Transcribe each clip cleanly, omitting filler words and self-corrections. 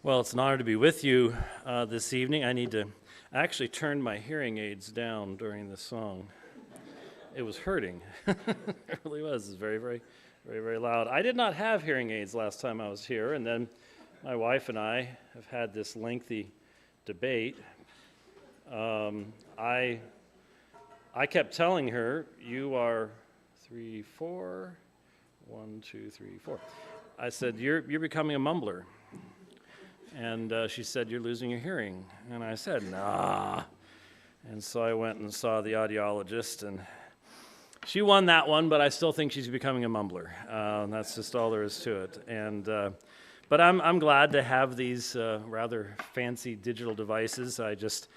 Well, it's an honor to be with you this evening. I actually turned my hearing aids down during this song. It was hurting. It really was. It's very, very, very, very loud. I did not have hearing aids last time I was here, and then my wife and I have had this lengthy debate. I kept telling her, you are 3, 4, 1, 2, 3, 4. I said, you're becoming a mumbler. And she said, you're losing your hearing. And I said, nah. And so I went and saw the audiologist, and she won that one, but I still think she's becoming a mumbler. That's just all there is to it. And but I'm glad to have these rather fancy digital devices. If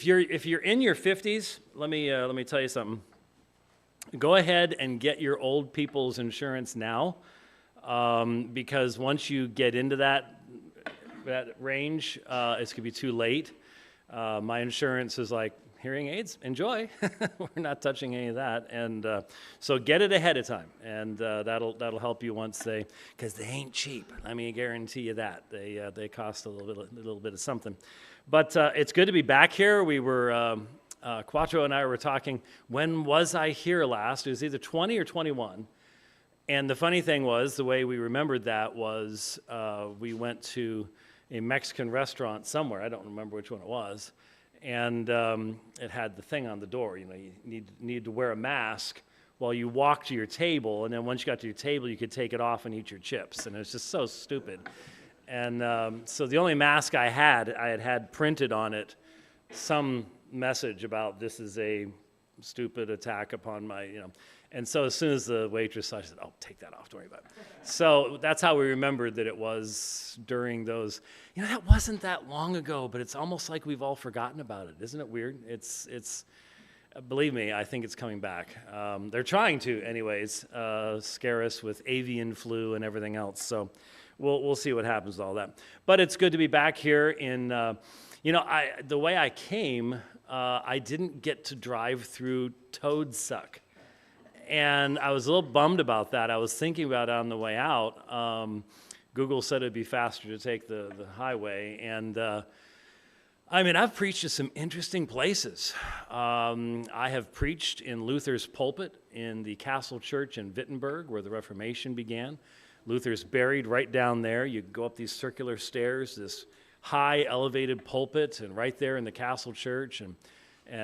you're in your 50s, let me tell you something. Go ahead and get your old people's insurance now, because once you get into that range, it's going to be too late. My insurance is like, hearing aids, enjoy. We're not touching any of that. And so get it ahead of time, and that'll help you because they ain't cheap. Let me guarantee you that. They cost a little bit of something. But it's good to be back here. We were, Quattro and I were talking, when was I here last? It was either 20 or 21. And the funny thing was, the way we remembered that was we went to a Mexican restaurant somewhere. I don't remember which one it was. And it had the thing on the door. You know, you need to wear a mask while you walk to your table. And then once you got to your table, you could take it off and eat your chips. And it was just so stupid. And so the only mask I had printed on it some message about this is a stupid attack upon my, And so as soon as the waitress saw, she said, oh, take that off, don't worry about it. So that's how we remembered that it was during those, that wasn't that long ago, but it's almost like we've all forgotten about it. Isn't it weird? It's believe me, I think it's coming back. They're trying to anyways, scare us with avian flu and everything else. So we'll see what happens to all that. But it's good to be back here in, the way I came, I didn't get to drive through Toadsuck. And I was a little bummed about that. I was thinking about it on the way out. Google said it'd be faster to take the highway. And I've preached to some interesting places. I have preached in Luther's pulpit in the Castle Church in Wittenberg, where the Reformation began. Luther's buried right down there. You go up these circular stairs, this high elevated pulpit, and right there in the Castle Church, and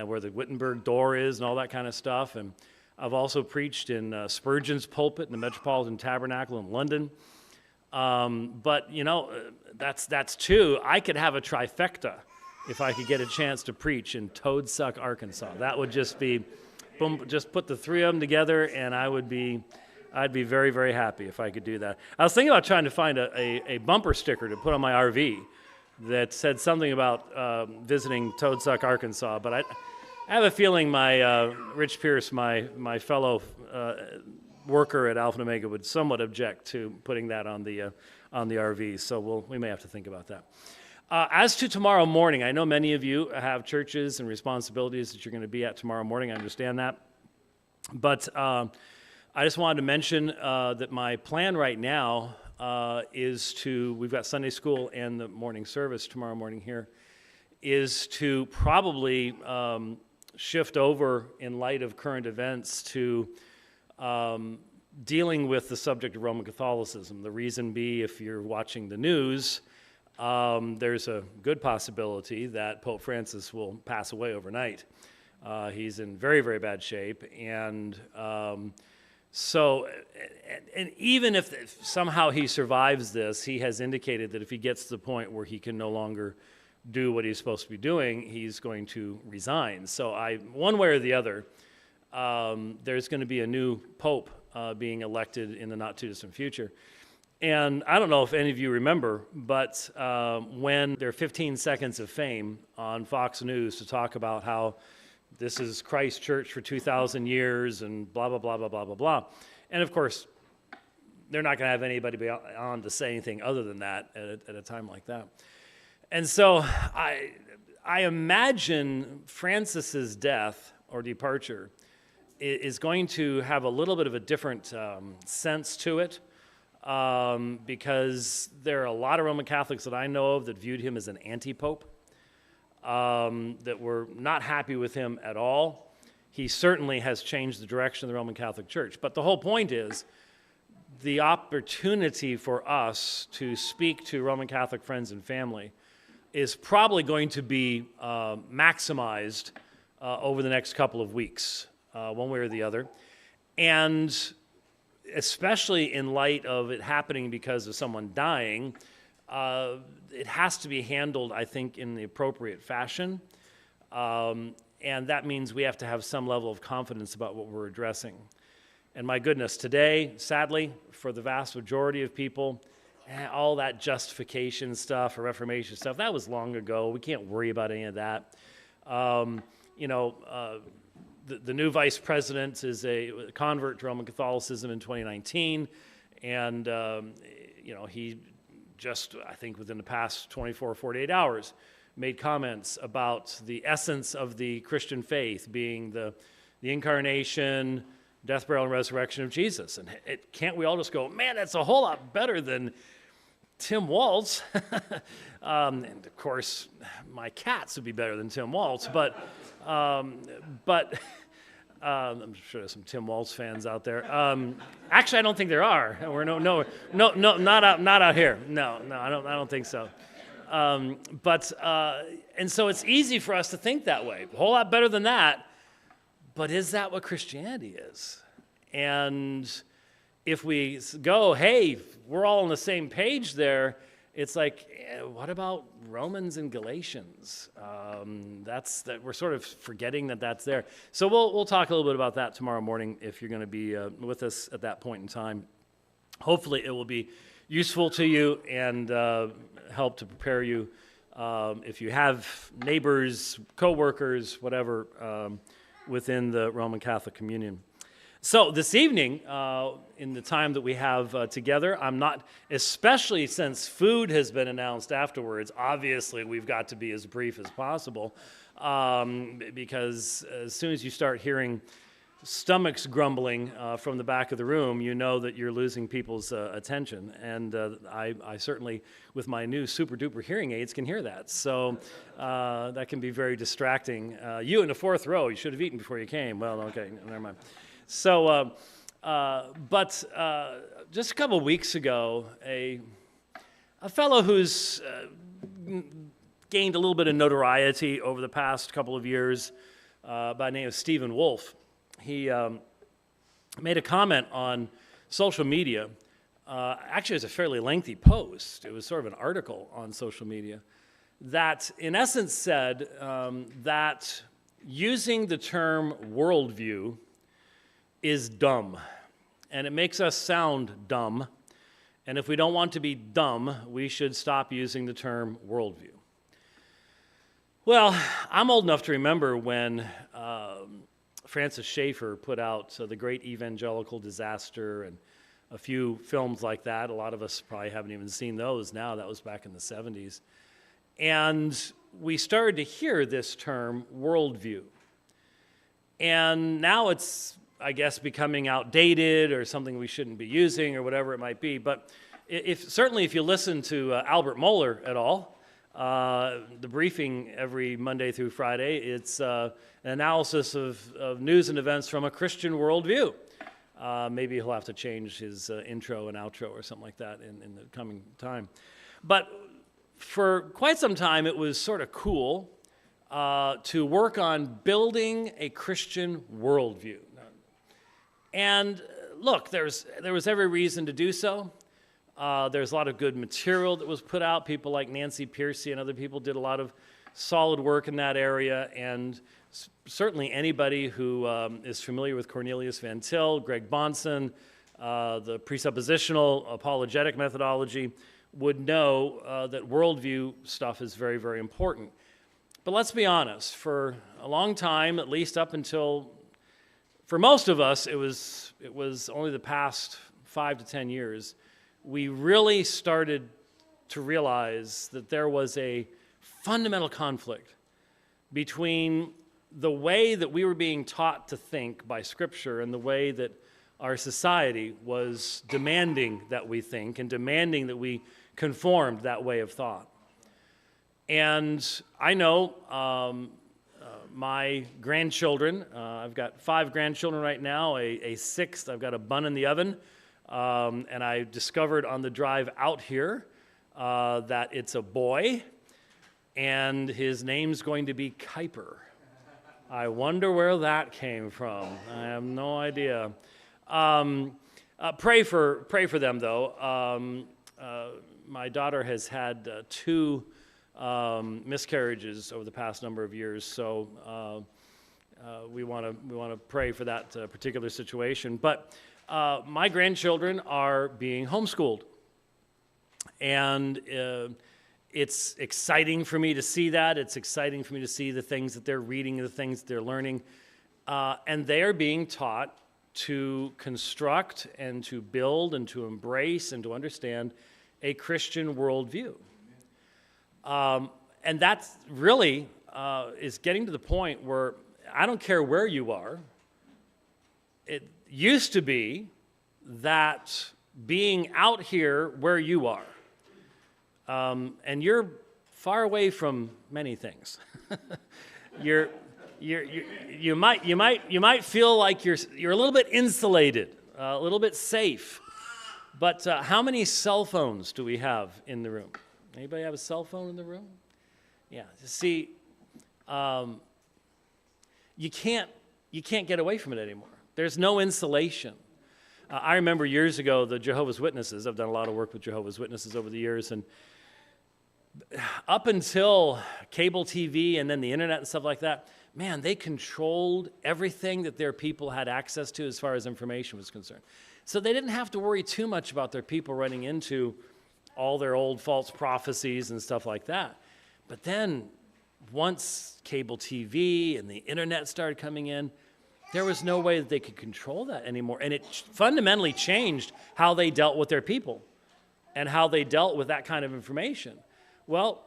where the Wittenberg door is and all that kind of stuff. And I've also preached in Spurgeon's pulpit in the Metropolitan Tabernacle in London. But, that's two. I could have a trifecta if I could get a chance to preach in Toadsuck, Arkansas. That would just be, boom, just put the three of them together, and I'd be very, very happy if I could do that. I was thinking about trying to find a bumper sticker to put on my RV that said something about visiting Toadsuck, Arkansas, but I have a feeling my Rich Pierce, my fellow worker at Alpha and Omega, would somewhat object to putting that on the RV. So we may have to think about that. As to tomorrow morning, I know many of you have churches and responsibilities that you're going to be at tomorrow morning. I understand that, but I just wanted to mention that my plan right now we've got Sunday school and the morning service tomorrow morning here, is to probably shift over in light of current events to dealing with the subject of Roman Catholicism. The reason be, if you're watching the news, there's a good possibility that Pope Francis will pass away overnight. He's in very, very bad shape, and even if somehow he survives this, he has indicated that if he gets to the point where he can no longer do what he's supposed to be doing, he's going to resign. So one way or the other, there's going to be a new pope being elected in the not-too-distant future. And I don't know if any of you remember, but when there are 15 seconds of fame on Fox News to talk about how this is Christ's church for 2,000 years and blah, blah, blah, blah, blah, blah, blah. And of course, they're not going to have anybody on to say anything other than that at a time like that. And so I imagine Francis's death or departure is going to have a little bit of a different sense to it. because there are a lot of Roman Catholics that I know of that viewed him as an anti-pope, that were not happy with him at all. He certainly has changed the direction of the Roman Catholic Church. But the whole point is the opportunity for us to speak to Roman Catholic friends and family is probably going to be maximized over the next couple of weeks, one way or the other. And especially in light of it happening because of someone dying, it has to be handled, I think, in the appropriate fashion. And that means we have to have some level of confidence about what we're addressing. And my goodness, today, sadly, for the vast majority of people, all that justification stuff or Reformation stuff, that was long ago. We can't worry about any of that. The new vice president is a convert to Roman Catholicism in 2019, and he just, I think within the past 24 or 48 hours, made comments about the essence of the Christian faith being the incarnation, death, burial, and resurrection of Jesus. And can't we all just go, man, that's a whole lot better than Tim Waltz. And of course, my cats would be better than Tim Waltz, but I'm sure there's some Tim Waltz fans out there. Actually, I don't think there are. We're not out here. No, I don't think so. And so it's easy for us to think that way. A whole lot better than that. But is that what Christianity is? And if we go, hey, we're all on the same page there, it's like, what about Romans and Galatians? We're sort of forgetting that that's there. So we'll talk a little bit about that tomorrow morning if you're going to be with us at that point in time. Hopefully it will be useful to you and help to prepare you if you have neighbors, co-workers, whatever, within the Roman Catholic communion. So this evening, in the time that we have together, I'm not, especially since food has been announced afterwards, obviously we've got to be as brief as possible, because as soon as you start hearing stomachs grumbling from the back of the room, you know that you're losing people's attention. And I certainly, with my new super-duper hearing aids, can hear that. So that can be very distracting. You in the fourth row, you should have eaten before you came. Well, okay, never mind. So, but just a couple of weeks ago, a fellow who's gained a little bit of notoriety over the past couple of years by the name of Stephen Wolfe, he made a comment on social media. Actually, it was a fairly lengthy post. It was sort of an article on social media that, in essence, said that using the term worldview is dumb, and it makes us sound dumb, and if we don't want to be dumb, we should stop using the term worldview. Well, I'm old enough to remember when Francis Schaeffer put out The Great Evangelical Disaster and a few films like that. A lot of us probably haven't even seen those now. That was back in the 70s. And we started to hear this term worldview. And now it's, I guess, becoming outdated or something we shouldn't be using or whatever it might be. But certainly if you listen to Albert Mohler at all, the briefing every Monday through Friday, it's an analysis of news and events from a Christian worldview. Maybe he'll have to change his intro and outro or something like that in the coming time. But for quite some time, it was sort of cool to work on building a Christian worldview. And look, there was every reason to do so. There's a lot of good material that was put out. People like Nancy Pearcey and other people did a lot of solid work in that area. And certainly anybody who is familiar with Cornelius Van Til, Greg Bahnsen, the presuppositional apologetic methodology would know that worldview stuff is very, very important. But let's be honest, for a long time, at least up until, for most of us, it was only the past 5 to 10 years, we really started to realize that there was a fundamental conflict between the way that we were being taught to think by Scripture and the way that our society was demanding that we think and demanding that we conformed that way of thought. And I know my grandchildren, I've got 5 grandchildren right now, a 6th, I've got a bun in the oven, and I discovered on the drive out here that it's a boy, and his name's going to be Kuiper. I wonder where that came from. I have no idea. Pray for them, though. My daughter has had 2 miscarriages over the past number of years, so we want to pray for that particular situation. But my grandchildren are being homeschooled, and it's exciting for me to see that. It's exciting for me to see the things that they're reading, the things that they're learning, and they are being taught to construct and to build and to embrace and to understand a Christian worldview. And that's really is getting to the point where I don't care where you are. It used to be that being out here where you are, and you're far away from many things. You might feel like you're a little bit insulated, a little bit safe. But how many cell phones do we have in the room? Anybody have a cell phone in the room? Yeah. See, you can't get away from it anymore. There's no insulation. I remember years ago the Jehovah's Witnesses. I've done a lot of work with Jehovah's Witnesses over the years, and up until cable TV and then the internet and stuff like that, man, they controlled everything that their people had access to as far as information was concerned. So they didn't have to worry too much about their people running into all their old false prophecies and stuff like that. But then once cable TV and the internet started coming in, there was no way that they could control that anymore. And it fundamentally changed how they dealt with their people and how they dealt with that kind of information. Well,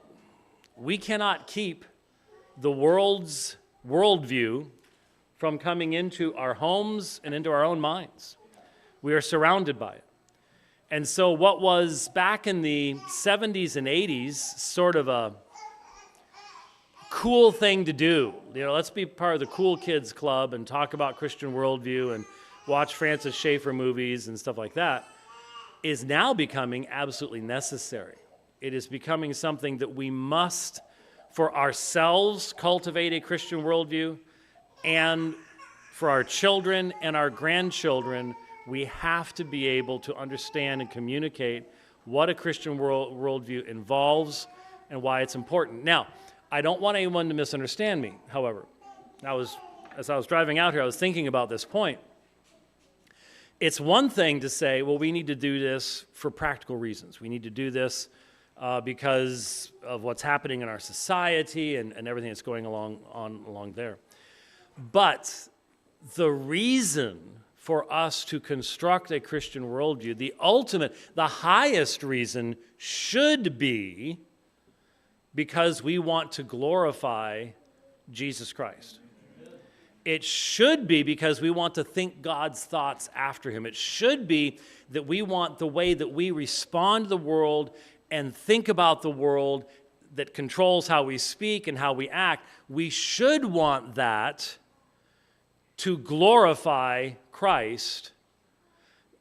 we cannot keep the world's worldview from coming into our homes and into our own minds. We are surrounded by it. And so what was back in the 70s and 80s sort of a cool thing to do, let's be part of the cool kids club and talk about Christian worldview and watch Francis Schaeffer movies and stuff like that, is now becoming absolutely necessary. It is becoming something that we must, for ourselves, cultivate a Christian worldview, and for our children and our grandchildren, we have to be able to understand and communicate what a Christian worldview involves and why it's important. Now, I don't want anyone to misunderstand me, however. As I was driving out here, I was thinking about this point. It's one thing to say, well, we need to do this for practical reasons. We need to do this because of what's happening in our society and everything that's going along there. But the reason for us to construct a Christian worldview, the highest reason should be because we want to glorify Jesus Christ. It should be because we want to think God's thoughts after him. It should be that we want the way that we respond to the world and think about the world that controls how we speak and how we act. We should want that to glorify Christ.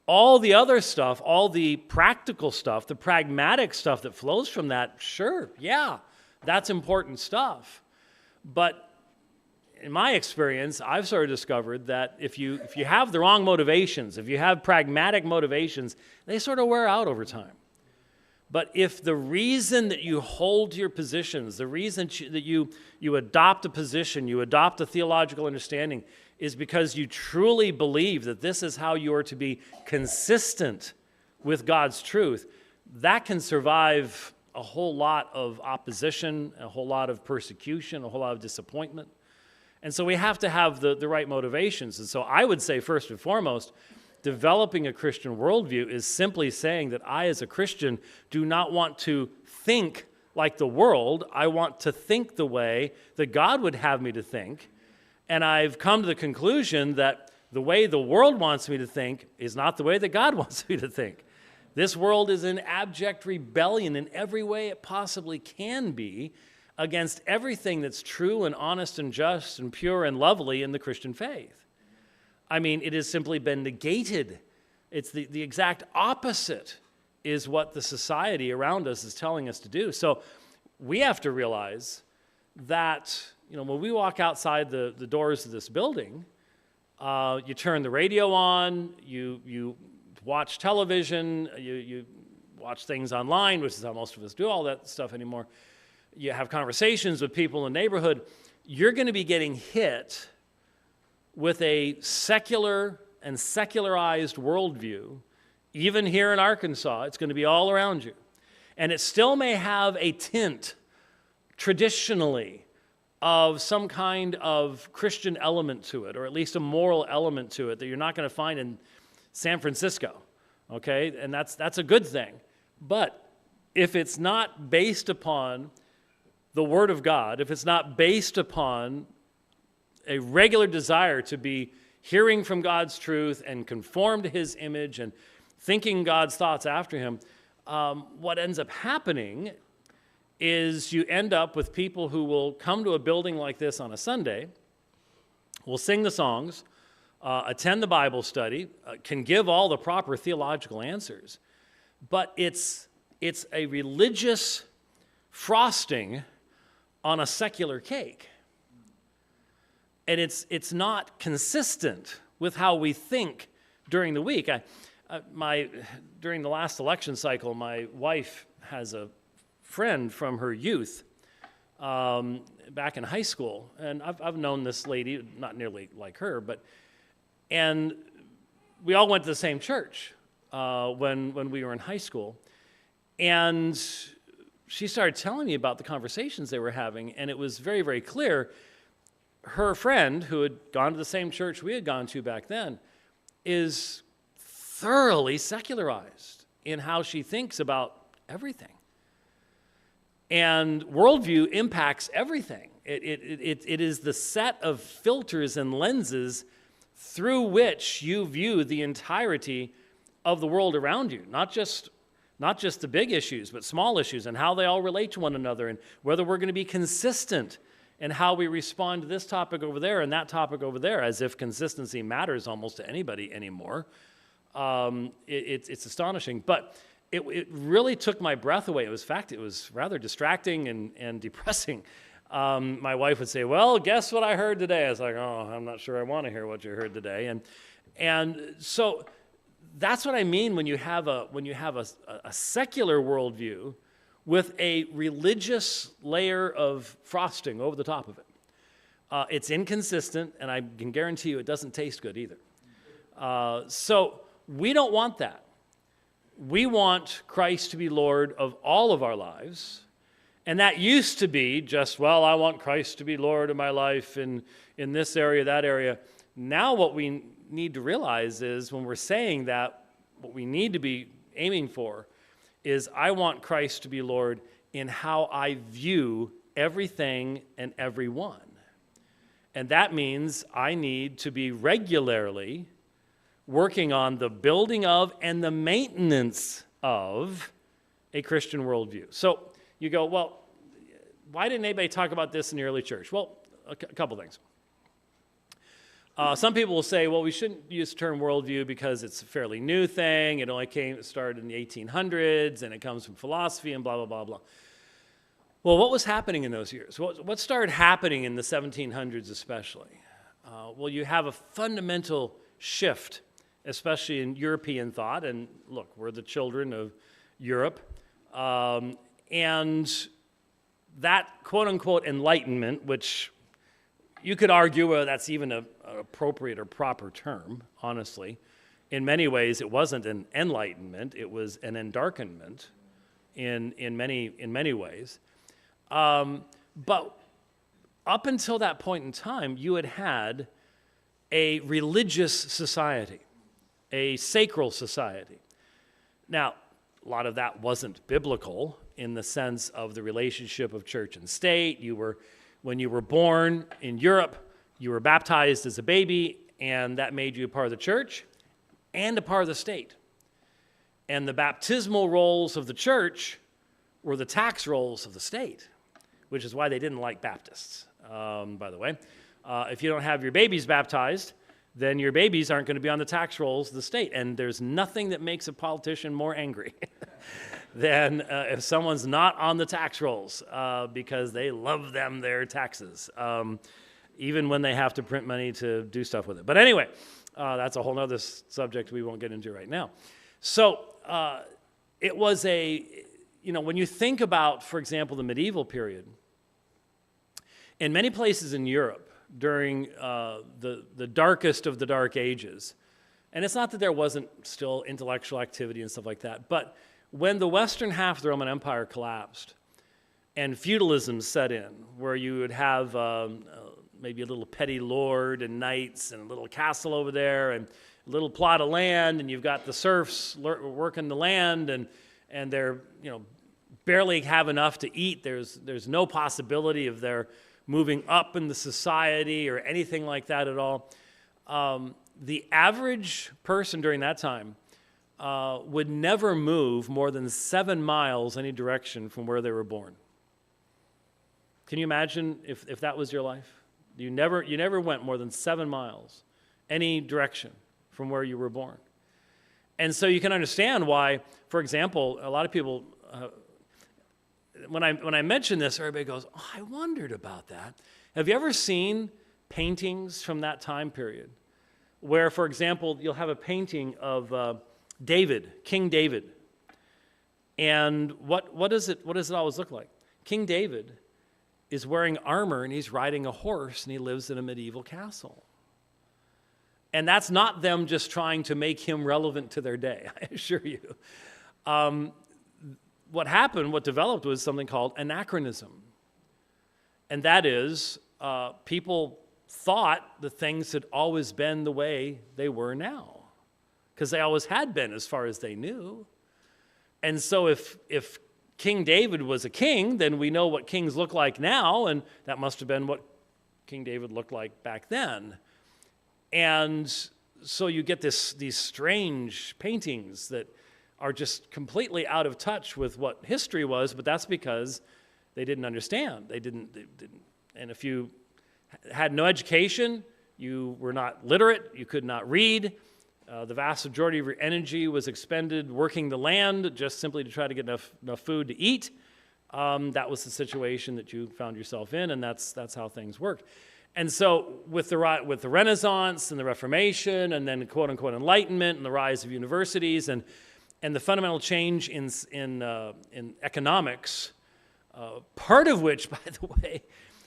All the other stuff, all the practical stuff, the pragmatic stuff that flows from that, sure, yeah, that's important stuff. But in my experience, I've sort of discovered that if you have the wrong motivations, if you have pragmatic motivations, they sort of wear out over time. But if the reason that you hold your positions, the reason that you adopt a position, you adopt a theological understanding, is because you truly believe that this is how you are to be consistent with God's truth, that can survive a whole lot of opposition, a whole lot of persecution, a whole lot of disappointment. And so we have to have the right motivations. And so I would say, first and foremost, developing a Christian worldview is simply saying that I, as a Christian, do not want to think like the world. I want to think the way that God would have me to think. And I've come to the conclusion that The way the world wants me to think is not the way that God wants me to think. This world is in abject rebellion in every way it possibly can be against everything that's true and honest and just and pure and lovely in the Christian faith. I mean, it has simply been negated. It's the exact opposite is what the society around us is telling us to do. So we have to realize that, when we walk outside the doors of this building, you turn the radio on, you watch television, you watch things online, which is how most of us do all that stuff anymore. You have conversations with people in the neighborhood. You're going to be getting hit with a secular and secularized worldview. Even here in Arkansas, it's going to be all around you. And it still may have a tint, traditionally, of some kind of Christian element to it, or at least a moral element to it that you're not going to find in San Francisco, okay? And that's a good thing. But if it's not based upon the Word of God, if it's not based upon a regular desire to be hearing from God's truth and conform to His image and thinking God's thoughts after Him, what ends up happening is you end up with people who will come to a building like this on a Sunday, will sing the songs, attend the Bible study, can give all the proper theological answers, but it's a religious frosting on a secular cake. And it's not consistent with how we think during the week. During the last election cycle, my wife has a friend from her youth back in high school, and I've known this lady, not nearly like her, and we all went to the same church when we were in high school, and she started telling me about the conversations they were having, and it was very, very clear. Her friend, who had gone to the same church we had gone to back then, is thoroughly secularized in how she thinks about everything. And worldview impacts everything. It is the set of filters and lenses through which you view the entirety of the world around you, not just the big issues, but small issues and how they all relate to one another and whether we're going to be consistent in how we respond to this topic over there and that topic over there, as if consistency matters almost to anybody anymore. It's astonishing. But it really took my breath away. It was rather distracting and depressing. My wife would say, "Well, guess what I heard today?" I was like, "Oh, I'm not sure I want to hear what you heard today." And so that's what I mean when you have a secular worldview with a religious layer of frosting over the top of it. It's inconsistent, and I can guarantee you it doesn't taste good either. So we don't want that. We want Christ to be Lord of all of our lives, and that used to be just, well, I want Christ to be Lord of my life in this area, that area. Now what we need to realize is when we're saying that, what we need to be aiming for is I want Christ to be Lord in how I view everything and everyone. And that means I need to be regularly working on the building of and the maintenance of a Christian worldview. So you go, well, why didn't anybody talk about this in the early church? Well, a couple things. Some people will say, well, we shouldn't use the term worldview because it's a fairly new thing. It only started in the 1800s, and it comes from philosophy and blah, blah, blah, blah. Well, what was happening in those years? What started happening in the 1700s especially? Well, you have a fundamental shift, especially in European thought. And look, we're the children of Europe. And that quote-unquote enlightenment, which you could argue whether that's even an appropriate or proper term, honestly. In many ways, it wasn't an enlightenment. It was an endarkenment in many ways. But up until that point in time, you had a religious society, a sacral society. Now, a lot of that wasn't biblical in the sense of the relationship of church and state. When you were born in Europe, you were baptized as a baby, and that made you a part of the church and a part of the state. And the baptismal rolls of the church were the tax rolls of the state, which is why they didn't like Baptists, by the way. If you don't have your babies baptized, then your babies aren't going to be on the tax rolls of the state. And there's nothing that makes a politician more angry than if someone's not on the tax rolls, because they love them their taxes, even when they have to print money to do stuff with it. But anyway, that's a whole other subject we won't get into right now. So it was when you think about, for example, the medieval period, in many places in Europe during the darkest of the Dark Ages, and it's not that there wasn't still intellectual activity and stuff like that, but when the western half of the Roman Empire collapsed and feudalism set in, where you would have maybe a little petty lord and knights and a little castle over there and a little plot of land, and you've got the serfs working the land, and they're barely have enough to eat. There's no possibility of their moving up in the society or anything like that at all. The average person during that time would never move more than 7 miles any direction from where they were born. Can you imagine if that was your life? You never went more than 7 miles any direction from where you were born. And so you can understand why, for example, a lot of people, when I mention this, everybody goes, "Oh, I wondered about that." Have you ever seen paintings from that time period where, for example, you'll have a painting of David, King David. And what does it always look like? King David is wearing armor and he's riding a horse and he lives in a medieval castle. And that's not them just trying to make him relevant to their day, I assure you. What developed was something called anachronism. And that is, people thought the things had always been the way they were now, because they always had been as far as they knew. And so if King David was a king, then we know what kings look like now, and that must have been what King David looked like back then. And so you get these strange paintings that are just completely out of touch with what history was, but that's because they didn't understand. They didn't. And if you had no education, you were not literate, you could not read, the vast majority of your energy was expended working the land just simply to try to get enough food to eat. That was the situation that you found yourself in, and that's how things worked. And so with the Renaissance and the Reformation and then quote-unquote Enlightenment and the rise of universities and the fundamental change in economics, part of which, by the way,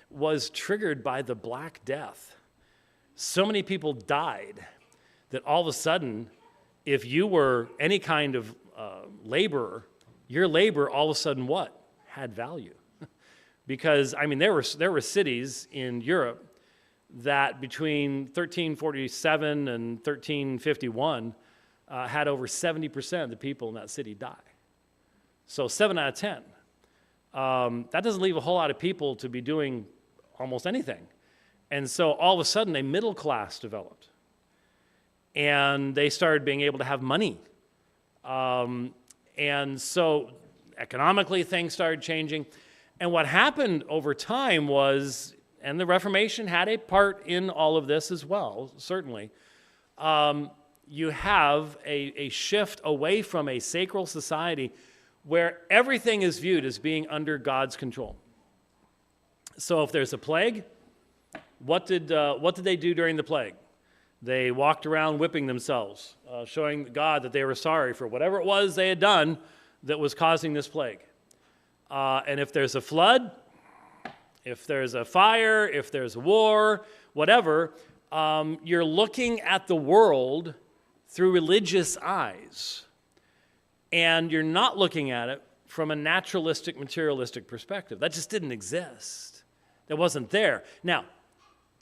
was triggered by the Black Death. So many people died that all of a sudden, if you were any kind of laborer, your labor all of a sudden what? Had value. Because, I mean, there were cities in Europe that between 1347 and 1351 had over 70% of the people in that city die. So 7 out of 10. That doesn't leave a whole lot of people to be doing almost anything. And so all of a sudden a middle class developed. And they started being able to have money. And so economically things started changing. And what happened over time was, and the Reformation had a part in all of this as well, certainly, you have a shift away from a sacral society where everything is viewed as being under God's control. So if there's a plague, what did they do during the plague? They walked around whipping themselves, showing God that they were sorry for whatever it was they had done that was causing this plague. And if there's a flood, if there's a fire, if there's a war, whatever, you're looking at the world through religious eyes. And you're not looking at it from a naturalistic, materialistic perspective. That just didn't exist. That wasn't there. Now,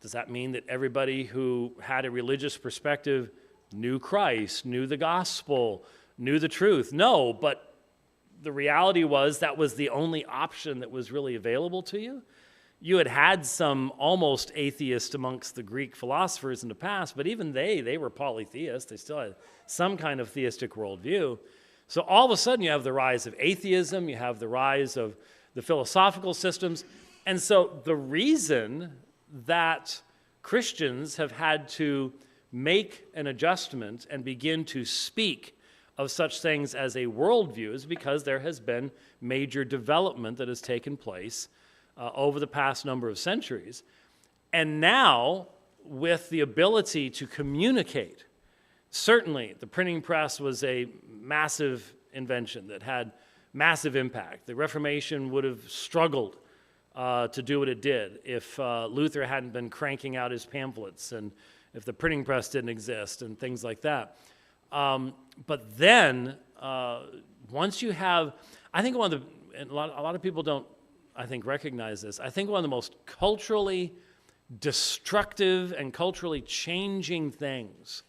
does that mean that everybody who had a religious perspective knew Christ, knew the gospel, knew the truth? No, but the reality was that was the only option that was really available to you. you had some almost atheists amongst the Greek philosophers in the past, but even they were polytheists. They still had some kind of theistic worldview. So all of a sudden you have the rise of atheism, you have the rise of the philosophical systems. And so the reason that Christians have had to make an adjustment and begin to speak of such things as a worldview is because there has been major development that has taken place over the past number of centuries. And now, with the ability to communicate, certainly the printing press was a massive invention that had massive impact. The Reformation would have struggled to do what it did if Luther hadn't been cranking out his pamphlets and if the printing press didn't exist and things like that. But then, once you have, I think one of the, and a lot of people don't, I think, recognize this. I think one of the most culturally destructive and culturally changing things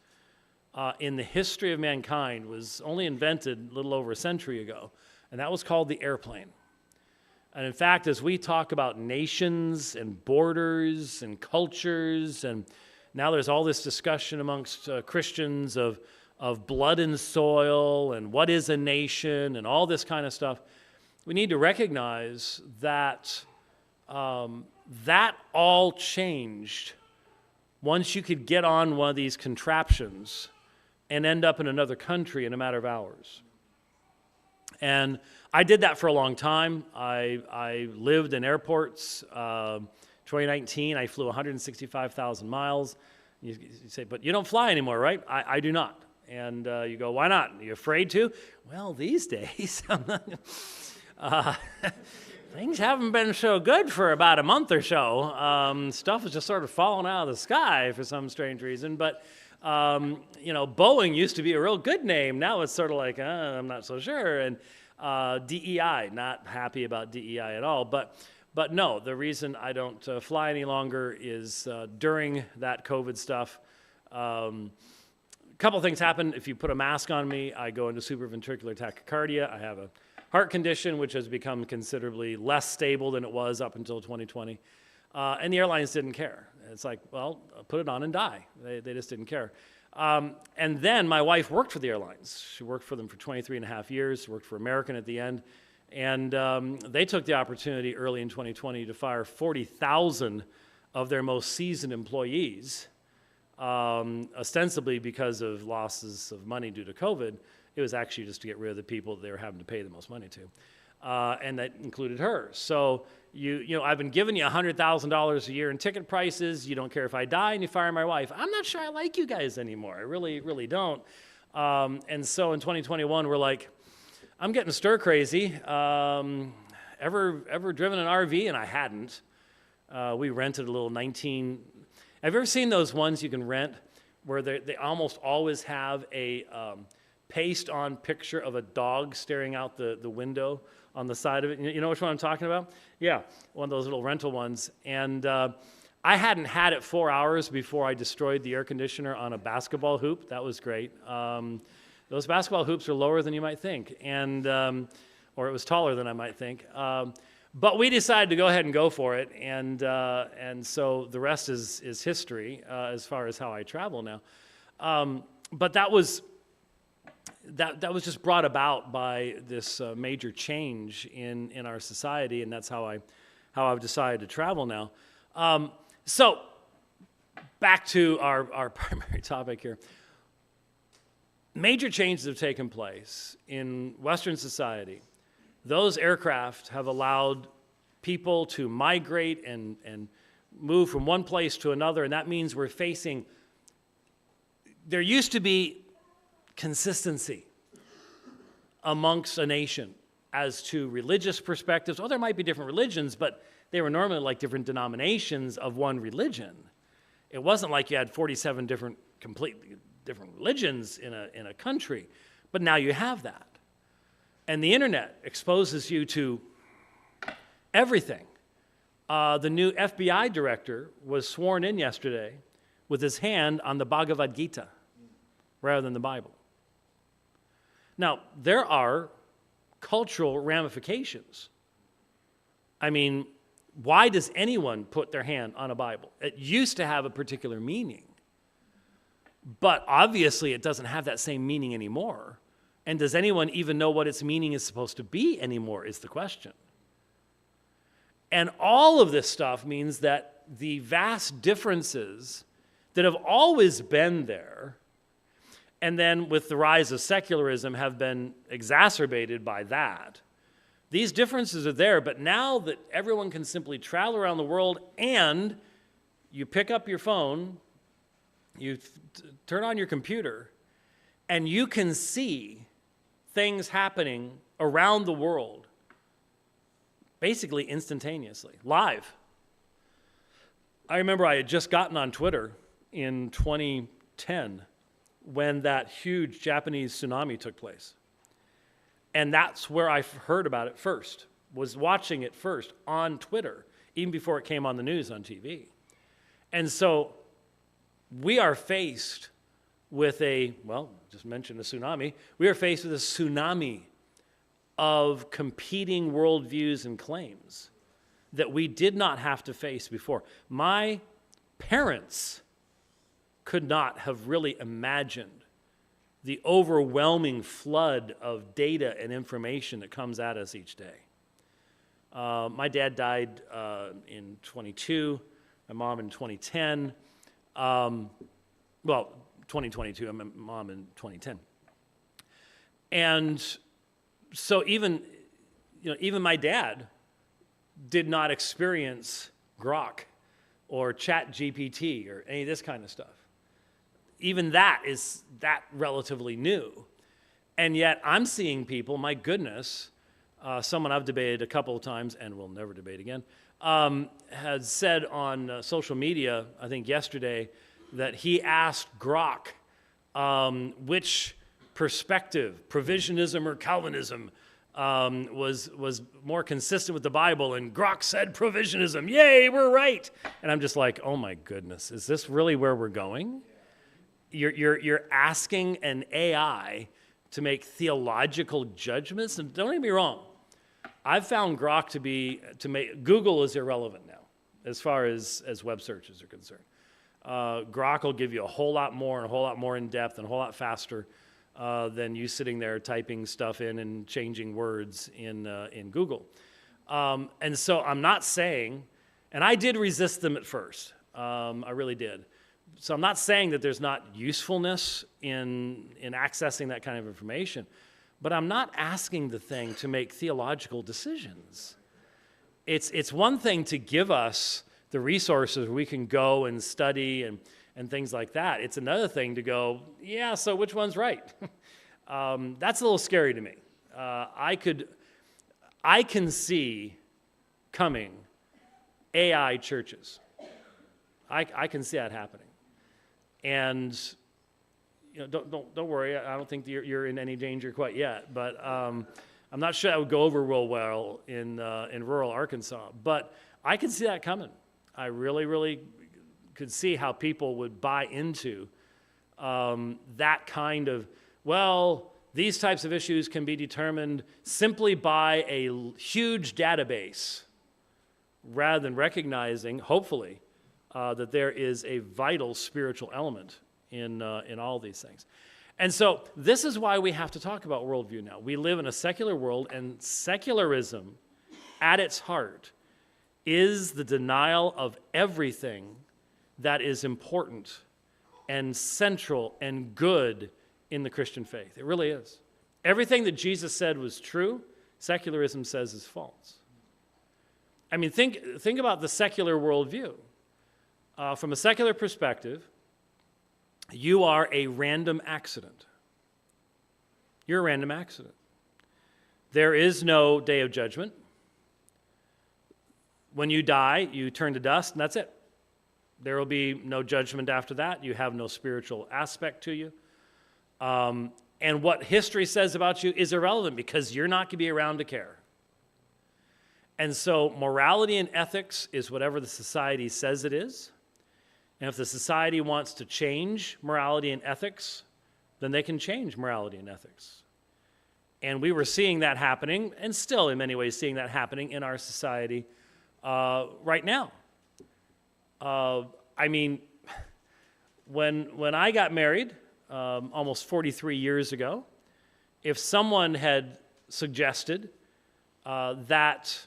in the history of mankind was only invented a little over a century ago, and that was called the airplane. And in fact, as we talk about nations and borders and cultures, and now there's all this discussion amongst Christians of blood and soil and what is a nation and all this kind of stuff, we need to recognize that that all changed once you could get on one of these contraptions and end up in another country in a matter of hours. And I did that for a long time. I lived in airports. 2019, I flew 165,000 miles. You say, but you don't fly anymore, right? I do not. And you go, why not? Are you afraid to? Well, these days, things haven't been so good for about a month or so. Stuff is just sort of falling out of the sky for some strange reason. But, Boeing used to be a real good name. Now it's sort of like, I'm not so sure. And DEI, not happy about DEI at all. But no, the reason I don't fly any longer is during that COVID stuff, a couple things happen. If you put a mask on me, I go into supraventricular tachycardia. I have a heart condition, which has become considerably less stable than it was up until 2020. And the airlines didn't care. It's like, well, put it on and die. They just didn't care. And then my wife worked for the airlines. She worked for them for 23 and a half years, worked for American at the end. And they took the opportunity early in 2020 to fire 40,000 of their most seasoned employees, ostensibly because of losses of money due to COVID. It was actually just to get rid of the people that they were having to pay the most money to. And that included her. So, I've been giving you $100,000 a year in ticket prices. You don't care if I die and you fire my wife. I'm not sure I like you guys anymore. I really, really don't. And so in 2021, we're like, I'm getting stir crazy. Ever driven an RV? And I hadn't. We rented a little 19. Have you ever seen those ones you can rent where they almost always have a paste-on picture of a dog staring out the window on the side of it? You know which one I'm talking about? Yeah, one of those little rental ones. And I hadn't had it 4 hours before I destroyed the air conditioner on a basketball hoop. That was great. Those basketball hoops are lower than you might think, and or it was taller than I might think. But we decided to go ahead and go for it, and so the rest is history as far as how I travel now. But that was just brought about by this major change in our society, and that's how I've decided to travel now. So back to our primary topic here. Major changes have taken place in Western society. Those aircraft have allowed people to migrate and move from one place to another, and that means we're facing, there used to be consistency amongst a nation as to religious perspectives. Oh, there might be different religions, but they were normally like different denominations of one religion. It wasn't like you had 47 completely different religions in a country, but now you have that. And the internet exposes you to everything. The new FBI director was sworn in yesterday with his hand on the Bhagavad Gita rather than the Bible. Now, there are cultural ramifications. I mean, Why does anyone put their hand on a Bible? It used to have a particular meaning, but obviously it doesn't have that same meaning anymore. And does anyone even know what its meaning is supposed to be anymore is the question. And all of this stuff means that the vast differences that have always been there, and then with the rise of secularism have been exacerbated by that. These differences are there, but now that everyone can simply travel around the world and you pick up your phone, you turn on your computer, and you can see things happening around the world basically instantaneously, live. I remember I had just gotten on Twitter in 2010 when that huge Japanese tsunami took place. And that's where I heard about it first, was watching it first on Twitter, even before it came on the news on TV. And so we are faced with just mentioned the tsunami, we are faced with a tsunami of competing worldviews and claims that we did not have to face before. My parents could not have really imagined the overwhelming flood of data and information that comes at us each day. My dad died in 22, my mom in 2010. 2022, my mom in 2010. And so even my dad did not experience Grok or Chat GPT or any of this kind of stuff. Even that is relatively new. And yet I'm seeing people, my goodness, someone I've debated a couple of times and will never debate again, had said on social media, I think yesterday, that he asked Grok which perspective, provisionism or Calvinism, was more consistent with the Bible, and Grok said provisionism. Yay, we're right. And I'm just like, oh my goodness, is this really where we're going? You're asking an AI to make theological judgments, and don't get me wrong, I've found Grok Google is irrelevant now as far as web searches are concerned. Grok will give you a whole lot more and a whole lot more in depth and a whole lot faster than you sitting there typing stuff in and changing words in Google. And so I'm not saying, and I did resist them at first. I really did. So I'm not saying that there's not usefulness in accessing that kind of information, but I'm not asking the thing to make theological decisions. It's one thing to give us the resources we can go and study and things like that. It's another thing to go, yeah, so which one's right? That's a little scary to me. I can see coming AI churches. I can see that happening. And don't worry, I don't think you're in any danger quite yet, but I'm not sure that would go over real well in rural Arkansas. But I can see that coming. I really, really could see how people would buy into that kind of, these types of issues can be determined simply by a huge database, rather than recognizing, hopefully, that there is a vital spiritual element in all these things. And so this is why we have to talk about worldview now. We live in a secular world, and secularism, at its heart, is the denial of everything that is important and central and good in the Christian faith. It really is. Everything that Jesus said was true, secularism says is false. I mean, think about the secular worldview. From a secular perspective, you are a random accident. You're a random accident. There is no day of judgment. When you die, you turn to dust, and that's it. There will be no judgment after that. You have no spiritual aspect to you. And what history says about you is irrelevant because you're not going to be around to care. And so morality and ethics is whatever the society says it is. And if the society wants to change morality and ethics, then they can change morality and ethics. And we were seeing that happening, and still in many ways seeing that happening in our society right now. I mean, when I got married almost 43 years ago, if someone had suggested that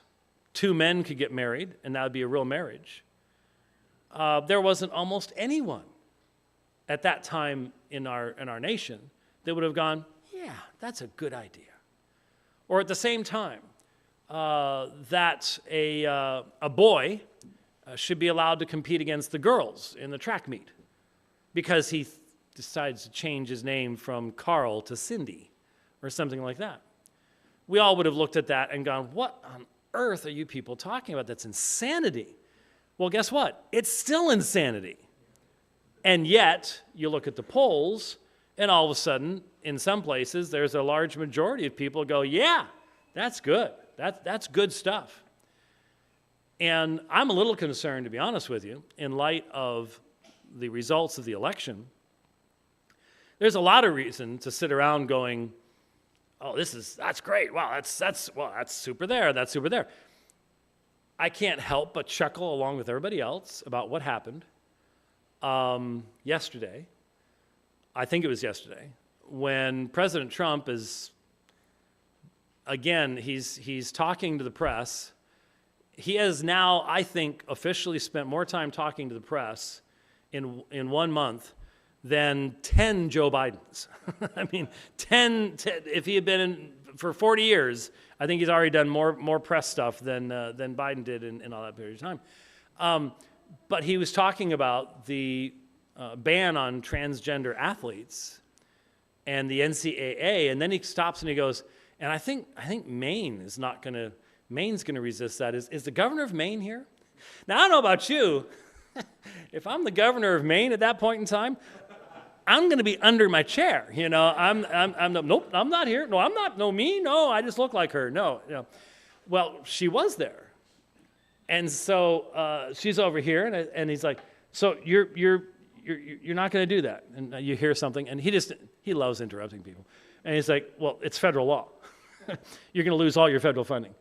two men could get married and that would be a real marriage, there wasn't almost anyone at that time in our nation that would have gone, yeah, that's a good idea. Or at the same time, that a boy should be allowed to compete against the girls in the track meet because he decides to change his name from Carl to Cindy or something like that. We all would have looked at that and gone, what on earth are you people talking about? That's insanity. Well, guess what? It's still insanity. And yet, you look at the polls, and all of a sudden, in some places, there's a large majority of people go, yeah, that's good. That's good stuff. And I'm a little concerned, to be honest with you, in light of the results of the election. There's a lot of reason to sit around going, oh, that's great. Wow, that's super there. That's super there. I can't help but chuckle along with everybody else about what happened yesterday. I think it was yesterday when President Trump is, again, he's talking to the press. He has now, I think, officially spent more time talking to the press in 1 month than 10 Joe Bidens. I mean, 10, if he had been in for 40 years, I think he's already done more press stuff than Biden did in all that period of time. But he was talking about the ban on transgender athletes and the NCAA, and then he stops and he goes, and I think Maine's going to resist that. Is the governor of Maine here? Now, I don't know about you. If I'm the governor of Maine at that point in time, I'm going to be under my chair. You know, nope, I'm not here. No, I'm not. No, me. No, I just look like her. No. You know. Well, she was there. And so she's over here, and he's like, so you're not going to do that. And you hear something, and he loves interrupting people. And he's like, well, it's federal law. You're going to lose all your federal funding.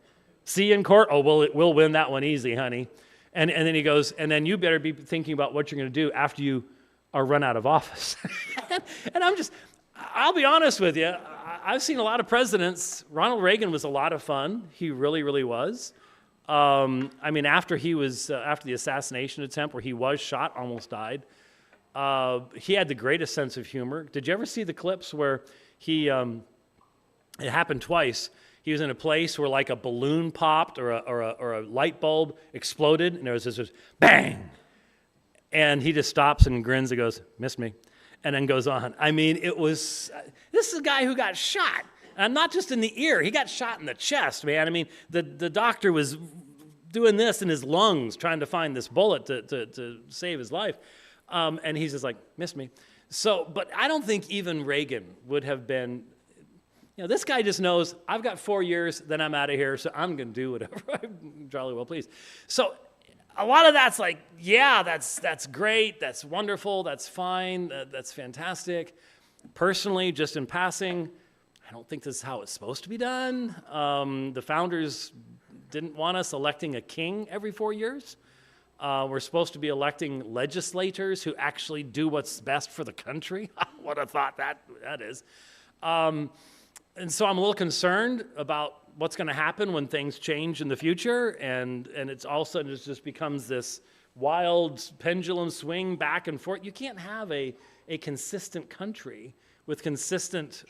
See you in court? Oh, well, we'll win that one easy, honey. And then he goes, and then you better be thinking about what you're going to do after you are run out of office. And I'll be honest with you, I've seen a lot of presidents. Ronald Reagan was a lot of fun. He really, really was. I mean, after the assassination attempt where he was shot, almost died, he had the greatest sense of humor. Did you ever see the clips where it happened twice. He was in a place where like a balloon popped or a light bulb exploded, and there was this bang. And he just stops and grins and goes, missed me, and then goes on. I mean, this is a guy who got shot, and not just in the ear. He got shot in the chest, man. I mean, the doctor was doing this in his lungs, trying to find this bullet to save his life. And he's just like, missed me. So, but I don't think even Reagan would have been, this guy just knows, I've got 4 years, then I'm out of here, so I'm going to do whatever I'm jolly well pleased. So a lot of that's like, yeah, that's great, that's wonderful, that's fine, that's fantastic. Personally, just in passing, I don't think this is how it's supposed to be done. The founders didn't want us electing a king every 4 years. We're supposed to be electing legislators who actually do what's best for the country. What a thought that is. And so I'm a little concerned about what's going to happen when things change in the future, and it's all of a sudden it just becomes this wild pendulum swing back and forth. You can't have a consistent country with consistent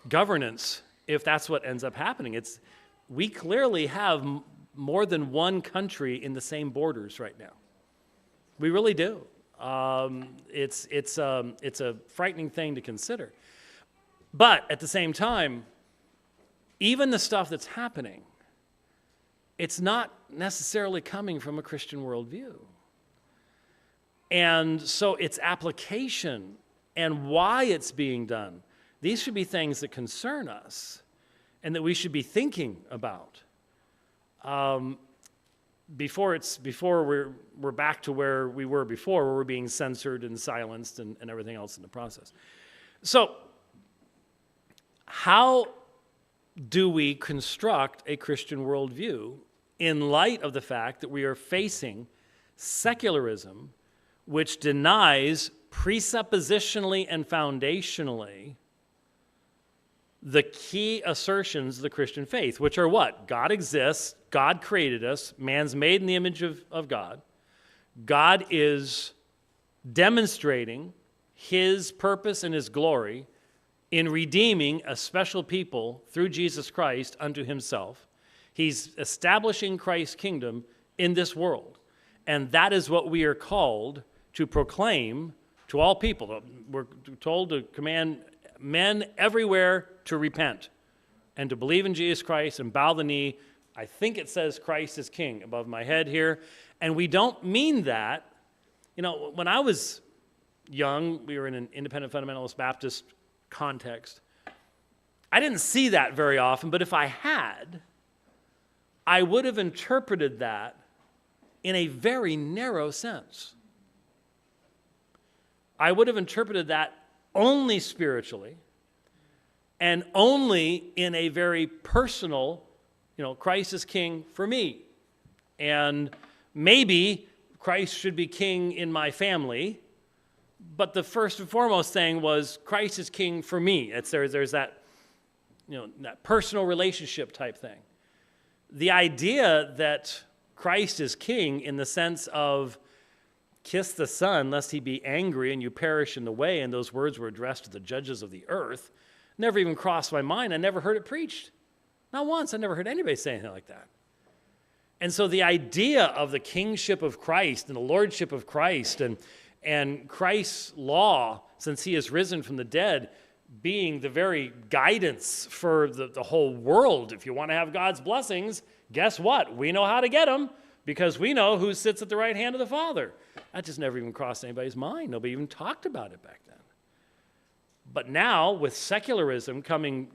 governance if that's what ends up happening. We clearly have more than one country in the same borders right now. We really do. It's a frightening thing to consider. But at the same time, even the stuff that's happening, it's not necessarily coming from a Christian worldview. And so its application and why it's being done, these should be things that concern us and that we should be thinking about. Before we're back to where we were before, where we're being censored and silenced and everything else in the process. So how do we construct a Christian worldview in light of the fact that we are facing secularism, which denies presuppositionally and foundationally the key assertions of the Christian faith, which are what? God exists, God created us, man's made in the image of God. God is demonstrating his purpose and his glory in redeeming a special people through Jesus Christ unto himself. He's establishing Christ's kingdom in this world. And that is what we are called to proclaim to all people. We're told to command men everywhere to repent and to believe in Jesus Christ and bow the knee. I think it says Christ is king above my head here. And we don't mean that. You know, when I was young, we were in an independent fundamentalist Baptist context. I didn't see that very often, but if I had, I would have interpreted that in a very narrow sense. I would have interpreted that only spiritually and only in a very personal, Christ is king for me. And maybe Christ should be king in my family, but the first and foremost thing was Christ is king for me. There's that, that personal relationship type thing. The idea that Christ is king in the sense of kiss the Son lest he be angry and you perish in the way, and those words were addressed to the judges of the earth, never even crossed my mind. I never heard it preached. Not once. I never heard anybody say anything like that. And so the idea of the kingship of Christ and the lordship of Christ and Christ's law, since he has risen from the dead, being the very guidance for the whole world. If you want to have God's blessings, guess what? We know how to get them because we know who sits at the right hand of the Father. That just never even crossed anybody's mind. Nobody even talked about it back then. But now, with secularism coming,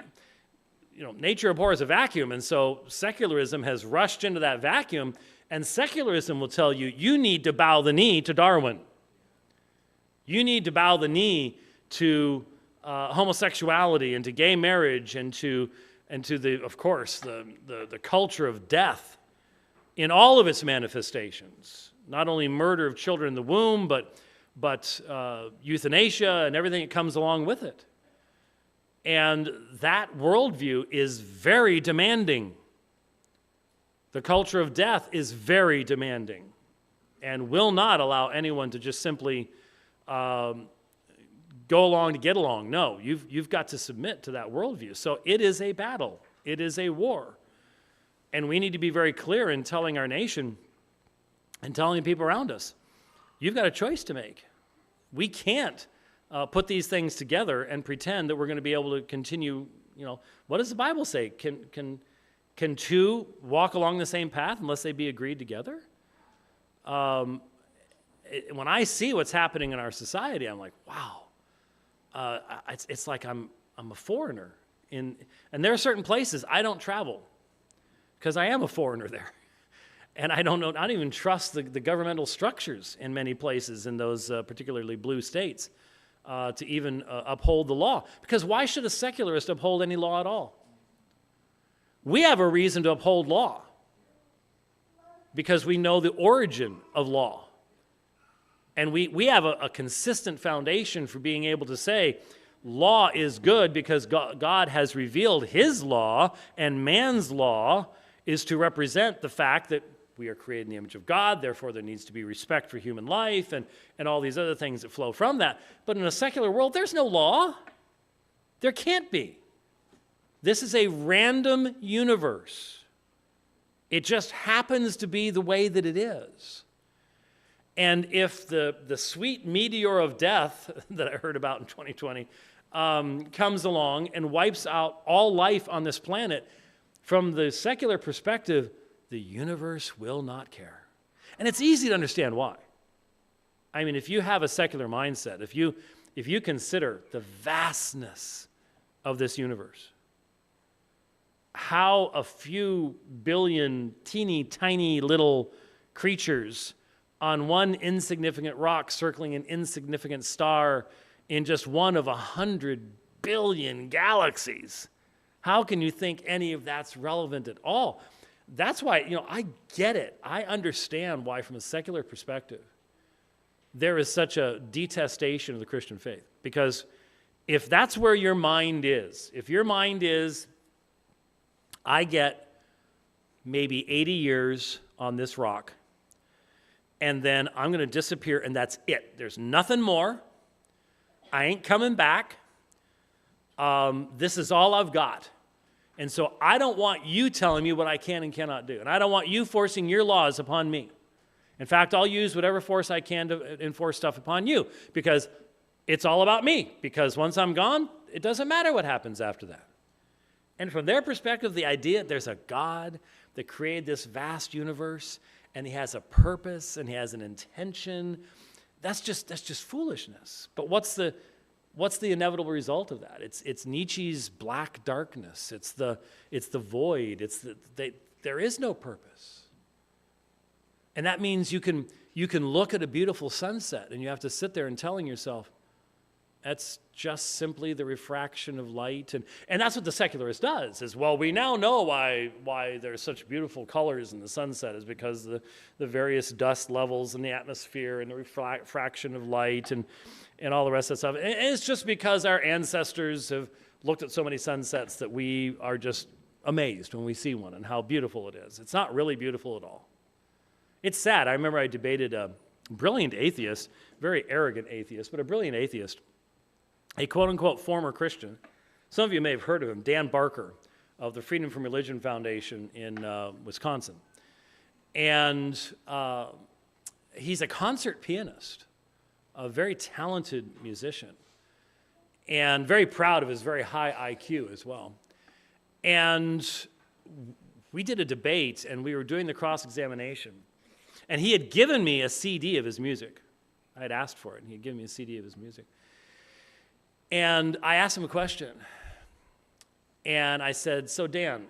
nature abhors a vacuum, and so secularism has rushed into that vacuum, and secularism will tell you, you need to bow the knee to Darwin. You need to bow the knee to homosexuality and to gay marriage and to the, of course, the culture of death in all of its manifestations. Not only murder of children in the womb, but euthanasia and everything that comes along with it. And that worldview is very demanding. The culture of death is very demanding and will not allow anyone to just simply go along to get along. No, you've got to submit to that worldview. So it is a battle. It is a war. And we need to be very clear in telling our nation and telling the people around us, you've got a choice to make. We can't put these things together and pretend that we're going to be able to continue, what does the Bible say? Can two walk along the same path unless they be agreed together? When I see what's happening in our society, I'm like, wow. It's like I'm a foreigner. And there are certain places I don't travel because I am a foreigner there. And I don't even trust the governmental structures in many places in those particularly blue states to even uphold the law. Because why should a secularist uphold any law at all? We have a reason to uphold law because we know the origin of law. And we have a consistent foundation for being able to say law is good because God has revealed his law, and man's law is to represent the fact that we are created in the image of God, therefore there needs to be respect for human life and all these other things that flow from that. But in a secular world, there's no law. There can't be. This is a random universe. It just happens to be the way that it is. And if the sweet meteor of death that I heard about in 2020 comes along and wipes out all life on this planet, from the secular perspective, the universe will not care. And it's easy to understand why. I mean, if you have a secular mindset, if you consider the vastness of this universe, how a few billion teeny tiny little creatures on one insignificant rock circling an insignificant star in just one of 100 billion galaxies. How can you think any of that's relevant at all? That's why, I get it. I understand why, from a secular perspective, there is such a detestation of the Christian faith. Because if that's where your mind is, if your mind is, I get maybe 80 years on this rock, and then I'm going to disappear, and that's it. There's nothing more. I ain't coming back. This is all I've got. And so I don't want you telling me what I can and cannot do. And I don't want you forcing your laws upon me. In fact, I'll use whatever force I can to enforce stuff upon you, because it's all about me. Because once I'm gone, it doesn't matter what happens after that. And from their perspective, the idea there's a God that created this vast universe, and he has a purpose, and he has an intention, that's just foolishness. But what's the inevitable result of that? It's Nietzsche's black darkness. It's the void. There is no purpose. And that means you can look at a beautiful sunset, and you have to sit there and telling yourself, that's just simply the refraction of light. And that's what the secularist does, is, well, we now know why there's such beautiful colors in the sunset, is because the various dust levels in the atmosphere and the refraction of light and all the rest of that stuff. And it's just because our ancestors have looked at so many sunsets that we are just amazed when we see one and how beautiful it is. It's not really beautiful at all. It's sad. I remember I debated a brilliant atheist, very arrogant atheist, but a brilliant atheist, a quote-unquote former Christian. Some of you may have heard of him, Dan Barker of the Freedom from Religion Foundation in Wisconsin. And he's a concert pianist, a very talented musician, and very proud of his very high IQ as well. And we did a debate, and we were doing the cross-examination. And he had given me a CD of his music. I had asked for it, and he had given me a CD of his music. And I asked him a question. And I said, so Dan,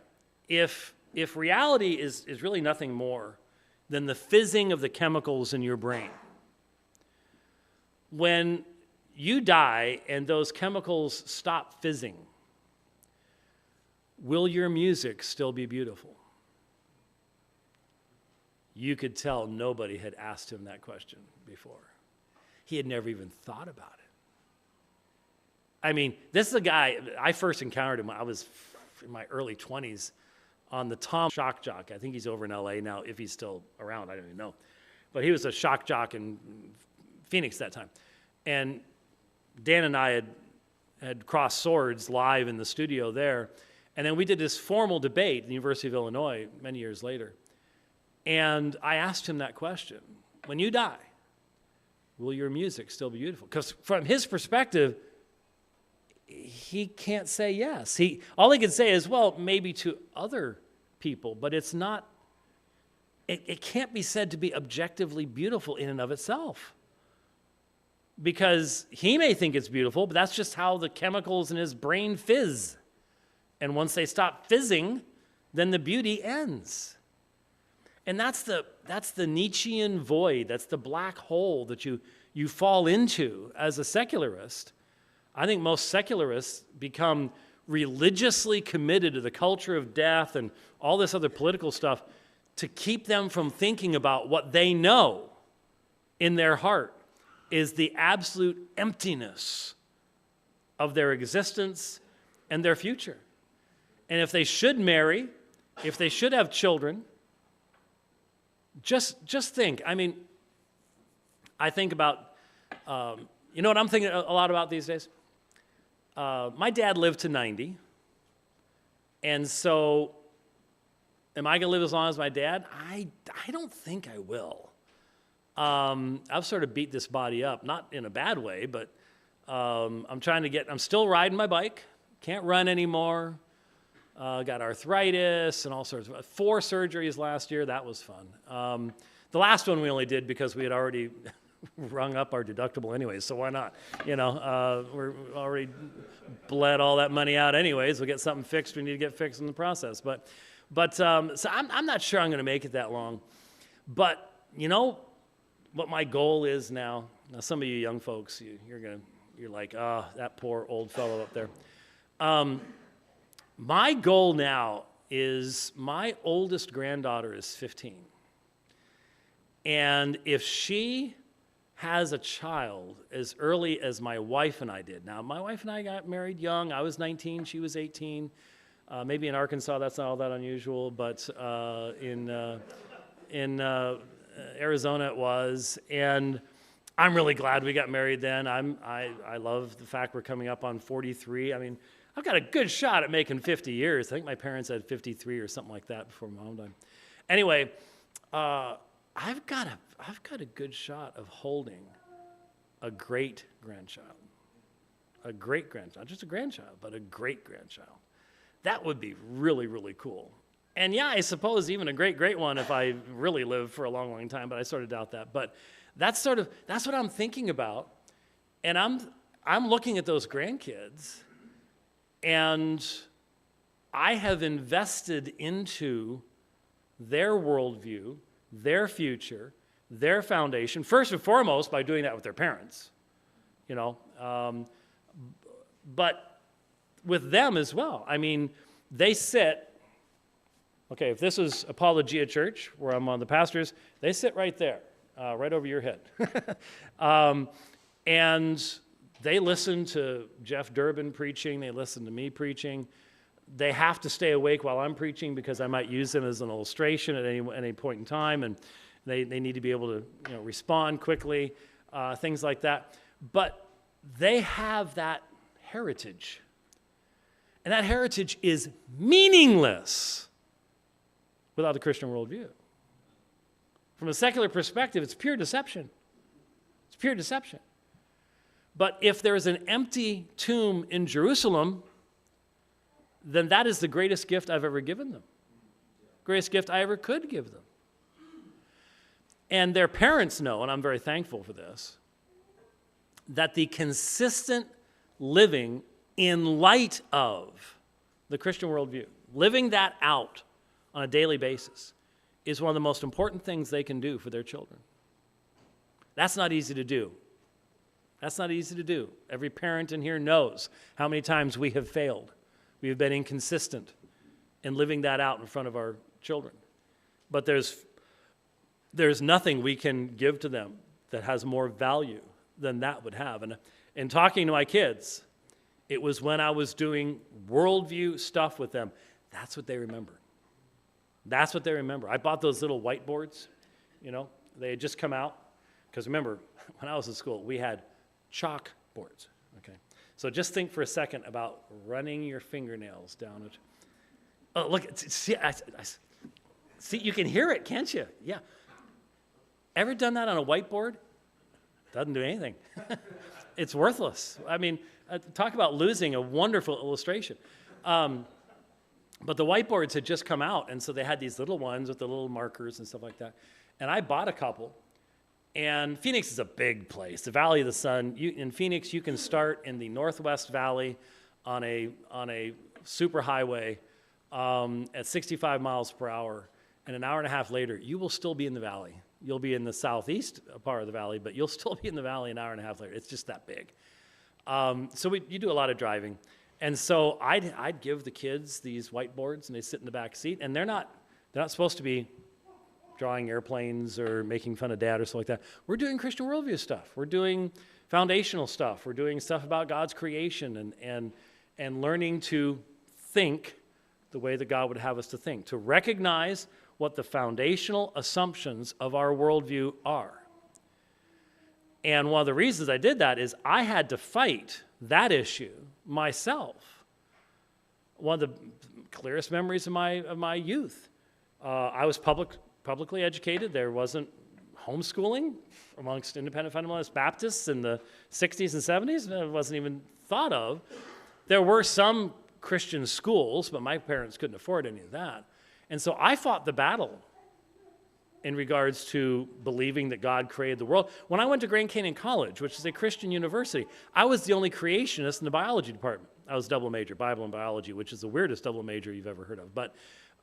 if reality is really nothing more than the fizzing of the chemicals in your brain, when you die and those chemicals stop fizzing, will your music still be beautiful? You could tell nobody had asked him that question before. He had never even thought about it. I mean, this is a guy, I first encountered him when I was in my early 20s on the Tom Shock Jock. I think he's over in LA now, if he's still around, I don't even know. But he was a shock jock in Phoenix that time. And Dan and I had crossed swords live in the studio there. And then we did this formal debate at the University of Illinois many years later. And I asked him that question. When you die, will your music still be beautiful? Because from his perspective, he can't say yes. All he can say is, well, maybe to other people, but it's not, it can't be said to be objectively beautiful in and of itself. Because he may think it's beautiful, but that's just how the chemicals in his brain fizz. And once they stop fizzing, then the beauty ends. And that's the Nietzschean void, that's the black hole that you fall into as a secularist. I think most secularists become religiously committed to the culture of death and all this other political stuff to keep them from thinking about what they know in their heart is the absolute emptiness of their existence and their future. And if they should marry, if they should have children, just think. I mean, I think about, you know what I'm thinking a lot about these days? My dad lived to 90, and so am I going to live as long as my dad? I don't think I will. I've sort of beat this body up, not in a bad way, but I'm still riding my bike, can't run anymore, got arthritis and all sorts of, 4 surgeries last year, that was fun. The last one we only did because we had already rung up our deductible anyways, so why not? We're already bled all that money out anyways. We'll get something fixed we need to get fixed in the process. So I'm not sure I'm going to make it that long. But you know what my goal is now? Now some of you young folks, you're like, that poor old fellow up there. My goal now, is my oldest granddaughter is 15. And if she has a child as early as my wife and I did. Now, my wife and I got married young. I was 19, she was 18. Maybe in Arkansas that's not all that unusual, but in Arizona it was. And I'm really glad we got married then. I love the fact we're coming up on 43. I mean, I've got a good shot at making 50 years. I think my parents had 53 or something like that before my mom died. Anyway, I've got a good shot of holding a great grandchild. A great grandchild, not just a grandchild, but a great grandchild. That would be really, really cool. And yeah, I suppose even a great one if I really live for a long, long time, but I sort of doubt that. But that's what I'm thinking about. And I'm looking at those grandkids, and I have invested into their worldview, their future, their foundation, first and foremost by doing that with their parents, but with them as well. I mean, they sit, okay, if this is Apologia Church, where I'm one of the pastors, they sit right there, right over your head. And they listen to Jeff Durbin preaching, they listen to me preaching. They have to stay awake while I'm preaching because I might use them as an illustration at any point in time, and they need to be able to respond quickly, things like that. But they have that heritage. And that heritage is meaningless without the Christian worldview. From a secular perspective, it's pure deception. It's pure deception. But if there is an empty tomb in Jerusalem, then that is the greatest gift I've ever given them. Greatest gift I ever could give them. And their parents know, and I'm very thankful for this, that the consistent living in light of the Christian worldview, living that out on a daily basis, is one of the most important things they can do for their children. That's not easy to do. That's not easy to do. Every parent in here knows how many times we have failed. We have been inconsistent in living that out in front of our children. But there's nothing we can give to them that has more value than that would have. And in talking to my kids, it was when I was doing worldview stuff with them, that's what they remember. That's what they remember. I bought those little whiteboards, they had just come out. Because remember, when I was in school, we had chalk boards, okay? So just think for a second about running your fingernails down it. Oh, look, see, you can hear it, can't you? Yeah. Ever done that on a whiteboard? Doesn't do anything. It's worthless. I mean, talk about losing a wonderful illustration. But the whiteboards had just come out, and so they had these little ones with the little markers and stuff like that. And I bought a couple. And Phoenix is a big place. The Valley of the Sun. In Phoenix, you can start in the Northwest Valley on a super highway at 65 miles per hour. And an hour and a half later, you will still be in the valley. You'll be in the southeast part of the valley, but you'll still be in the valley an hour and a half later. It's just that big. So you do a lot of driving. And so I'd give the kids these whiteboards, and they sit in the back seat. And they're not supposed to be drawing airplanes or making fun of dad or something like that. We're doing Christian worldview stuff. We're doing foundational stuff. We're doing stuff about God's creation and learning to think the way that God would have us to think, to recognize what the foundational assumptions of our worldview are. And one of the reasons I did that is I had to fight that issue myself. One of the clearest memories of my youth. I was publicly educated. There wasn't homeschooling amongst independent fundamentalist Baptists in the 60s and 70s. It wasn't even thought of. There were some Christian schools, but my parents couldn't afford any of that. And so I fought the battle in regards to believing that God created the world. When I went to Grand Canyon College, which is a Christian university, I was the only creationist in the biology department. I was double major, Bible and biology, which is the weirdest double major you've ever heard of. But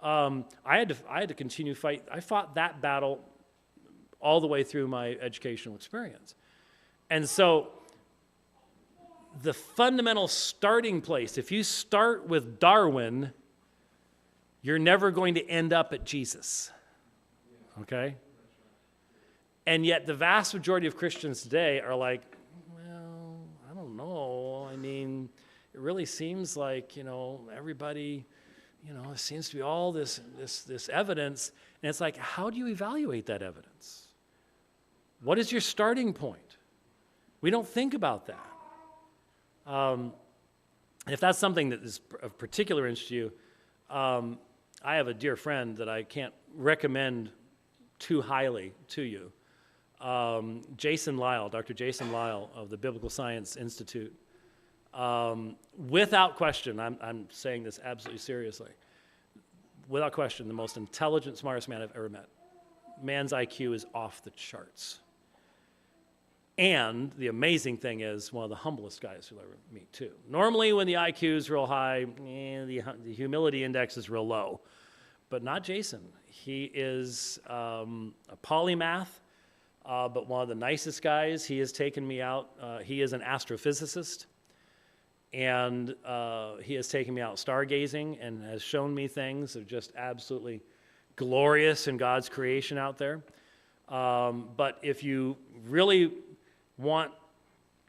I had to continue fight. I fought that battle all the way through my educational experience. And so the fundamental starting place, if you start with Darwin, you're never going to end up at Jesus, okay? And yet the vast majority of Christians today are like, well, I don't know. I mean, it really seems like, everybody, there seems to be all this evidence. And it's like, how do you evaluate that evidence? What is your starting point? We don't think about that. And if that's something that is of particular interest to you, I have a dear friend that I can't recommend too highly to you. Jason Lyle, Dr. Jason Lyle of the Biblical Science Institute. Without question, I'm saying this absolutely seriously, without question, the most intelligent, smartest man I've ever met. Man's IQ is off the charts. And the amazing thing is, one of the humblest guys you'll ever meet, too. Normally, when the IQ is real high, the humility index is real low. But not Jason. He is a polymath, but one of the nicest guys. He has taken me out. He is an astrophysicist. And he has taken me out stargazing and has shown me things that are just absolutely glorious in God's creation out there. But if you really want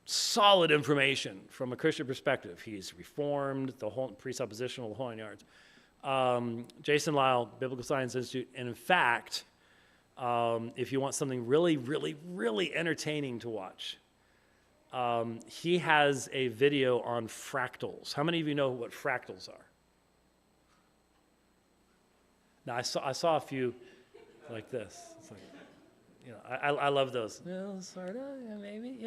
solid information from a Christian perspective, he's reformed, the whole presuppositional, the whole nine yards. Jason Lyle, Biblical Science Institute, and in fact, if you want something really, really, really entertaining to watch, he has a video on fractals. How many of you know what fractals are? Now, I saw a few like this. It's like, I love those. Sort of, maybe,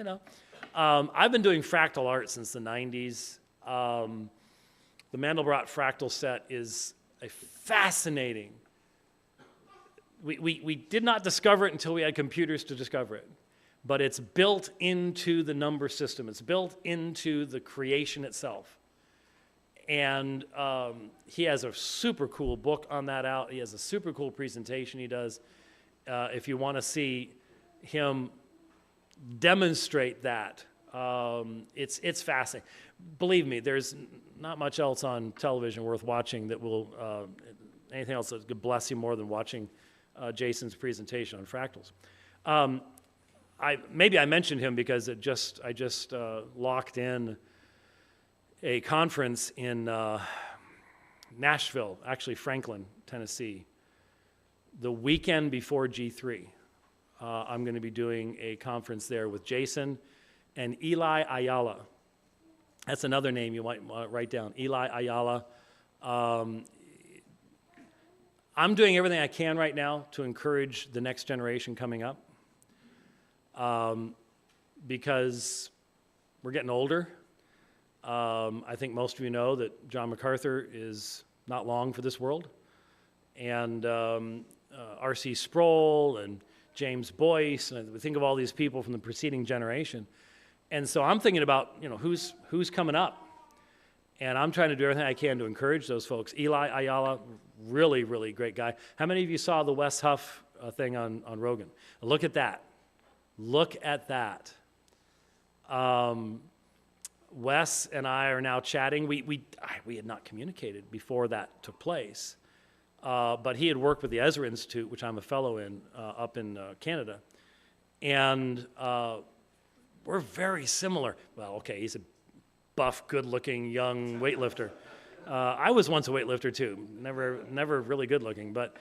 I've been doing fractal art since the 90s. The Mandelbrot fractal set is a fascinating. We did not discover it until we had computers to discover it. But it's built into the number system. It's built into the creation itself. And he has a super cool book on that out. He has a super cool presentation he does. If you want to see him demonstrate that, it's fascinating. Believe me, there's not much else on television worth watching that will, anything else that could bless you more than watching Jason's presentation on fractals. Maybe I mentioned him because I just locked in a conference in Nashville, actually Franklin, Tennessee. The weekend before G3, I'm going to be doing a conference there with Jason and Eli Ayala. That's another name you might want to write down, Eli Ayala. I'm doing everything I can right now to encourage the next generation coming up. Because we're getting older. I think most of you know that John MacArthur is not long for this world. And R.C. Sproul and James Boyce, and we think of all these people from the preceding generation. And so I'm thinking about, who's coming up. And I'm trying to do everything I can to encourage those folks. Eli Ayala, really, really great guy. How many of you saw the Wes Huff thing on Rogan? Look at that. Look at that. Wes and I are now chatting. We had not communicated before that took place. But he had worked with the Ezra Institute, which I'm a fellow in, up in Canada. And we're very similar. Well, okay, he's a buff, good-looking, young weightlifter. I was once a weightlifter, too. Never really good-looking. But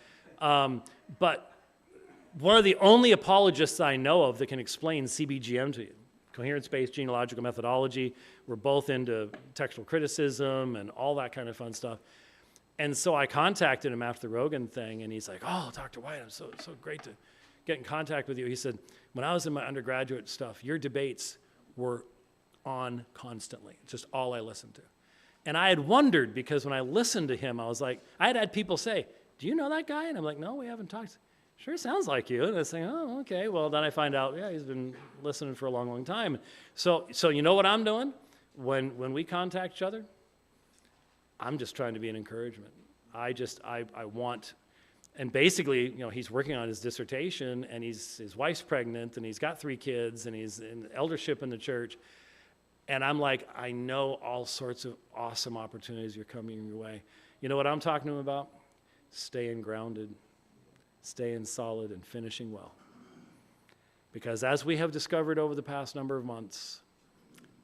one of the only apologists I know of that can explain CBGM to you, coherence-based genealogical methodology. We're both into textual criticism and all that kind of fun stuff. And so I contacted him after the Rogan thing, and he's like, "Oh, Dr. White, I'm so great to get in contact with you." He said, "When I was in my undergraduate stuff, your debates were on constantly. It's just all I listened to." And I had wondered, because when I listened to him, I was like, I had people say, "Do you know that guy?" And I'm like, "No, we haven't talked." "Sure sounds like you." And I was saying, "Oh, okay." Well, then I find out, yeah, he's been listening for a long, long time. So you know what I'm doing? When we contact each other, I'm just trying to be an encouragement. I want, and basically, he's working on his dissertation, and his wife's pregnant, and he's got 3 kids, and he's in eldership in the church. And I'm like, I know all sorts of awesome opportunities are coming your way. You know what I'm talking to him about? staying grounded, staying solid, and finishing well. Because as we have discovered over the past number of months,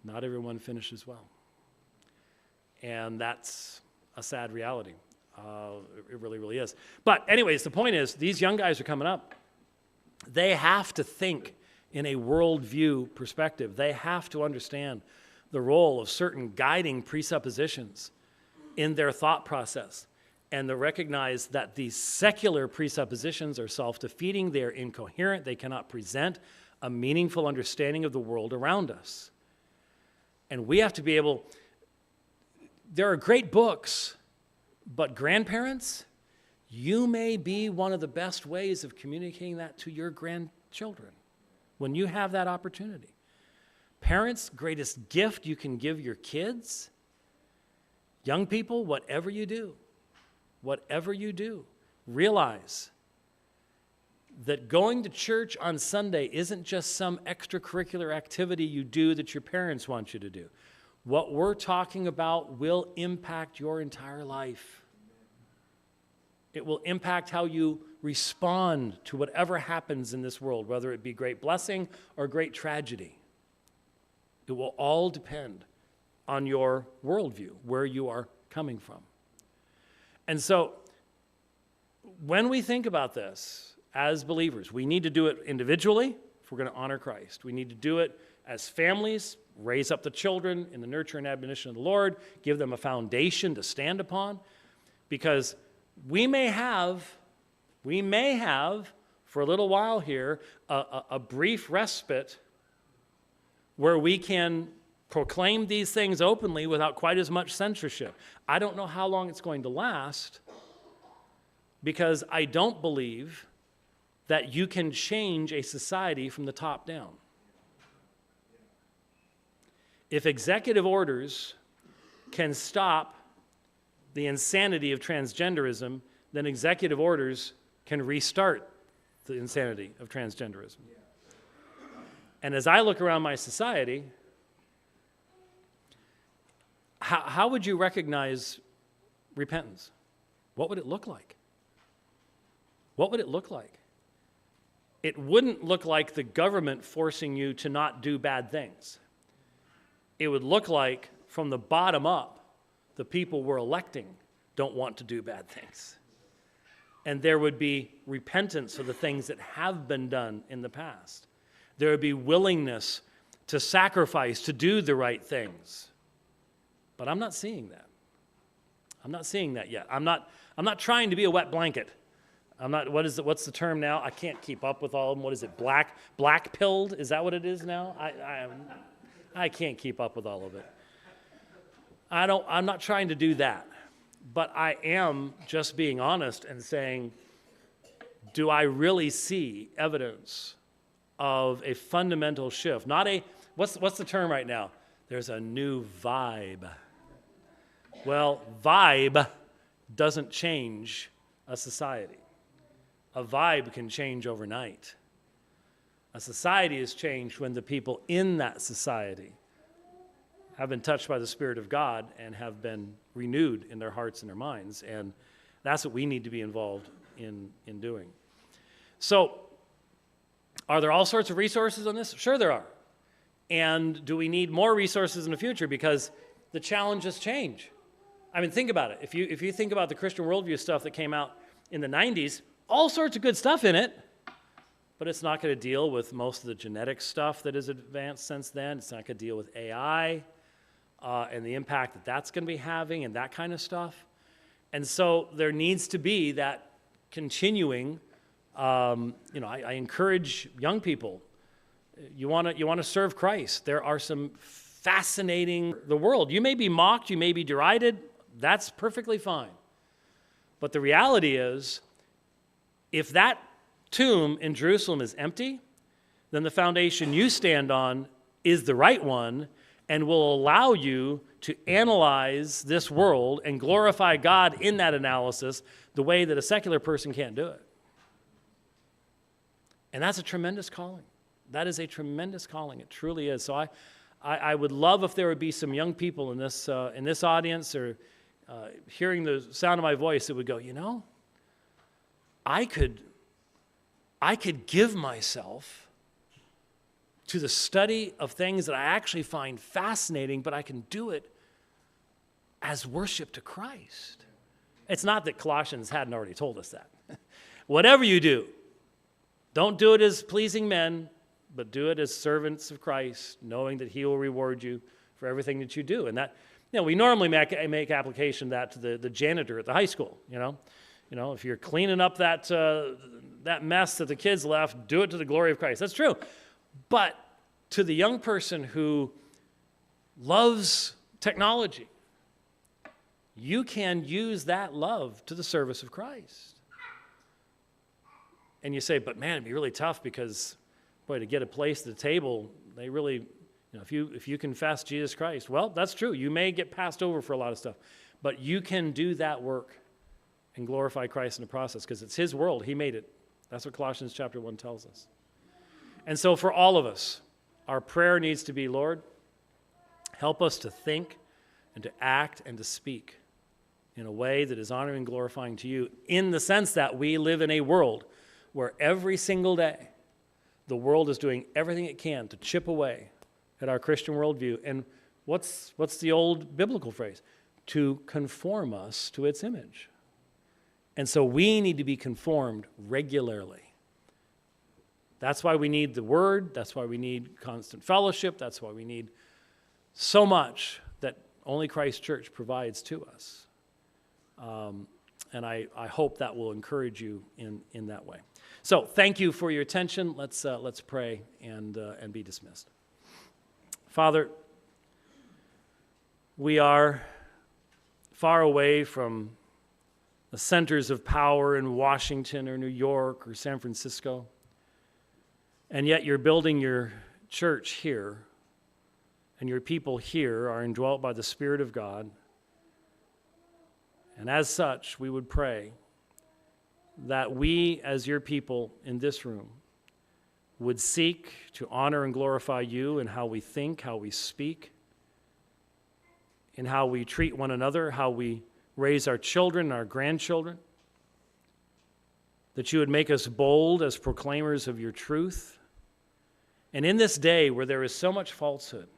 not everyone finishes well. And that's a sad reality. It really, really is. But anyways, the point is, these young guys are coming up. They have to think in a worldview perspective. They have to understand the role of certain guiding presuppositions in their thought process, and to recognize that these secular presuppositions are self-defeating, they are incoherent, they cannot present a meaningful understanding of the world around us. And we have to be able, there are great books, but grandparents, you may be one of the best ways of communicating that to your grandchildren when you have that opportunity. Parents, greatest gift you can give your kids. Young people, whatever you do, realize that going to church on Sunday isn't just some extracurricular activity you do that your parents want you to do. What we're talking about will impact your entire life. It will impact how you respond to whatever happens in this world, whether it be great blessing or great tragedy. It will all depend on your worldview, where you are coming from. And so, when we think about this as believers, we need to do it individually if we're going to honor Christ. We need to do it as families, raise up the children in the nurture and admonition of the Lord, give them a foundation to stand upon, because we may have, for a little while here, a brief respite where we can proclaim these things openly without quite as much censorship. I don't know how long it's going to last, because I don't believe that you can change a society from the top down. If executive orders can stop the insanity of transgenderism, then executive orders can restart the insanity of transgenderism. And as I look around my society, how would you recognize repentance? What would it look like? What would it look like? It wouldn't look like the government forcing you to not do bad things. It would look like, from the bottom up, the people we're electing don't want to do bad things. And there would be repentance for the things that have been done in the past. There would be willingness to sacrifice, to do the right things. But I'm not seeing that. I'm not seeing that yet. I'm not trying to be a wet blanket. What's the term now? I can't keep up with all of them. What is it? Black-pilled? Is that what it is now? I can't keep up with all of it. I'm not trying to do that. But I am just being honest and saying, do I really see evidence of a fundamental shift? Not a, what's the term right now? There's a new vibe. Well, vibe doesn't change a society. A vibe can change overnight. A society is changed when the people in that society have been touched by the Spirit of God and have been renewed in their hearts and their minds. And that's what we need to be involved in doing. So, are there all sorts of resources on this? Sure there are. And do we need more resources in the future? Because the challenges change. I mean, think about it. If you think about the Christian Worldview stuff that came out in the 90s, all sorts of good stuff in it, but it's not going to deal with most of the genetic stuff that has advanced since then. It's not going to deal with AI and the impact that that's going to be having and that kind of stuff. And so there needs to be that continuing, I encourage young people, you want to serve Christ. There are some fascinating, the world. You may be mocked, you may be derided, that's perfectly fine. But the reality is, if that tomb in Jerusalem is empty, then the foundation you stand on is the right one and will allow you to analyze this world and glorify God in that analysis the way that a secular person can't do it. And that's a tremendous calling. That is a tremendous calling. It truly is. So I would love if there would be some young people in this audience or hearing the sound of my voice that would go, I could give myself to the study of things that I actually find fascinating, but I can do it as worship to Christ. It's not that Colossians hadn't already told us that. Whatever you do, don't do it as pleasing men, but do it as servants of Christ, knowing that he will reward you for everything that you do. And that, we normally make application of that to the janitor at the high school, if you're cleaning up that mess that the kids left, do it to the glory of Christ. That's true. But to the young person who loves technology, you can use that love to the service of Christ. And you say, but man, it'd be really tough because, boy, to get a place at the table, they really, if you confess Jesus Christ, well, that's true. You may get passed over for a lot of stuff, but you can do that work and glorify Christ in the process because it's his world. He made it. That's what Colossians chapter 1 tells us. And so for all of us, our prayer needs to be, Lord, help us to think and to act and to speak in a way that is honoring and glorifying to you, in the sense that we live in a world where every single day the world is doing everything it can to chip away at our Christian worldview. And what's the old biblical phrase? To conform us to its image. And so we need to be conformed regularly. That's why we need the Word. That's why we need constant fellowship. That's why we need so much that only Christ Church provides to us. And I hope that will encourage you in that way. So thank you for your attention. Let's pray and be dismissed. Father, we are far away from the centers of power in Washington or New York or San Francisco, and yet you're building your church here, and your people here are indwelt by the Spirit of God. And as such, we would pray that we, as your people in this room, would seek to honor and glorify you in how we think, how we speak, in how we treat one another, how we raise our children and our grandchildren, that you would make us bold as proclaimers of your truth. And in this day where there is so much falsehood,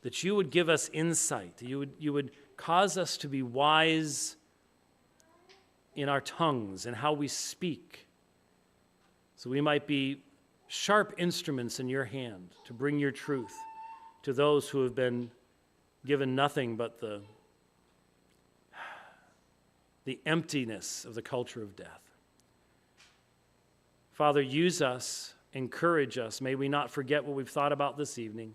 that you would give us insight, that you would cause us to be wise in our tongues and how we speak, so we might be sharp instruments in your hand to bring your truth to those who have been given nothing but the emptiness of the culture of death. Father, use us, encourage us. May we not forget what we've thought about this evening.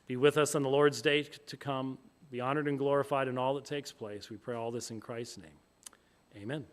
Be with us on the Lord's day to come. Be honored and glorified in all that takes place. We pray all this in Christ's name. Amen.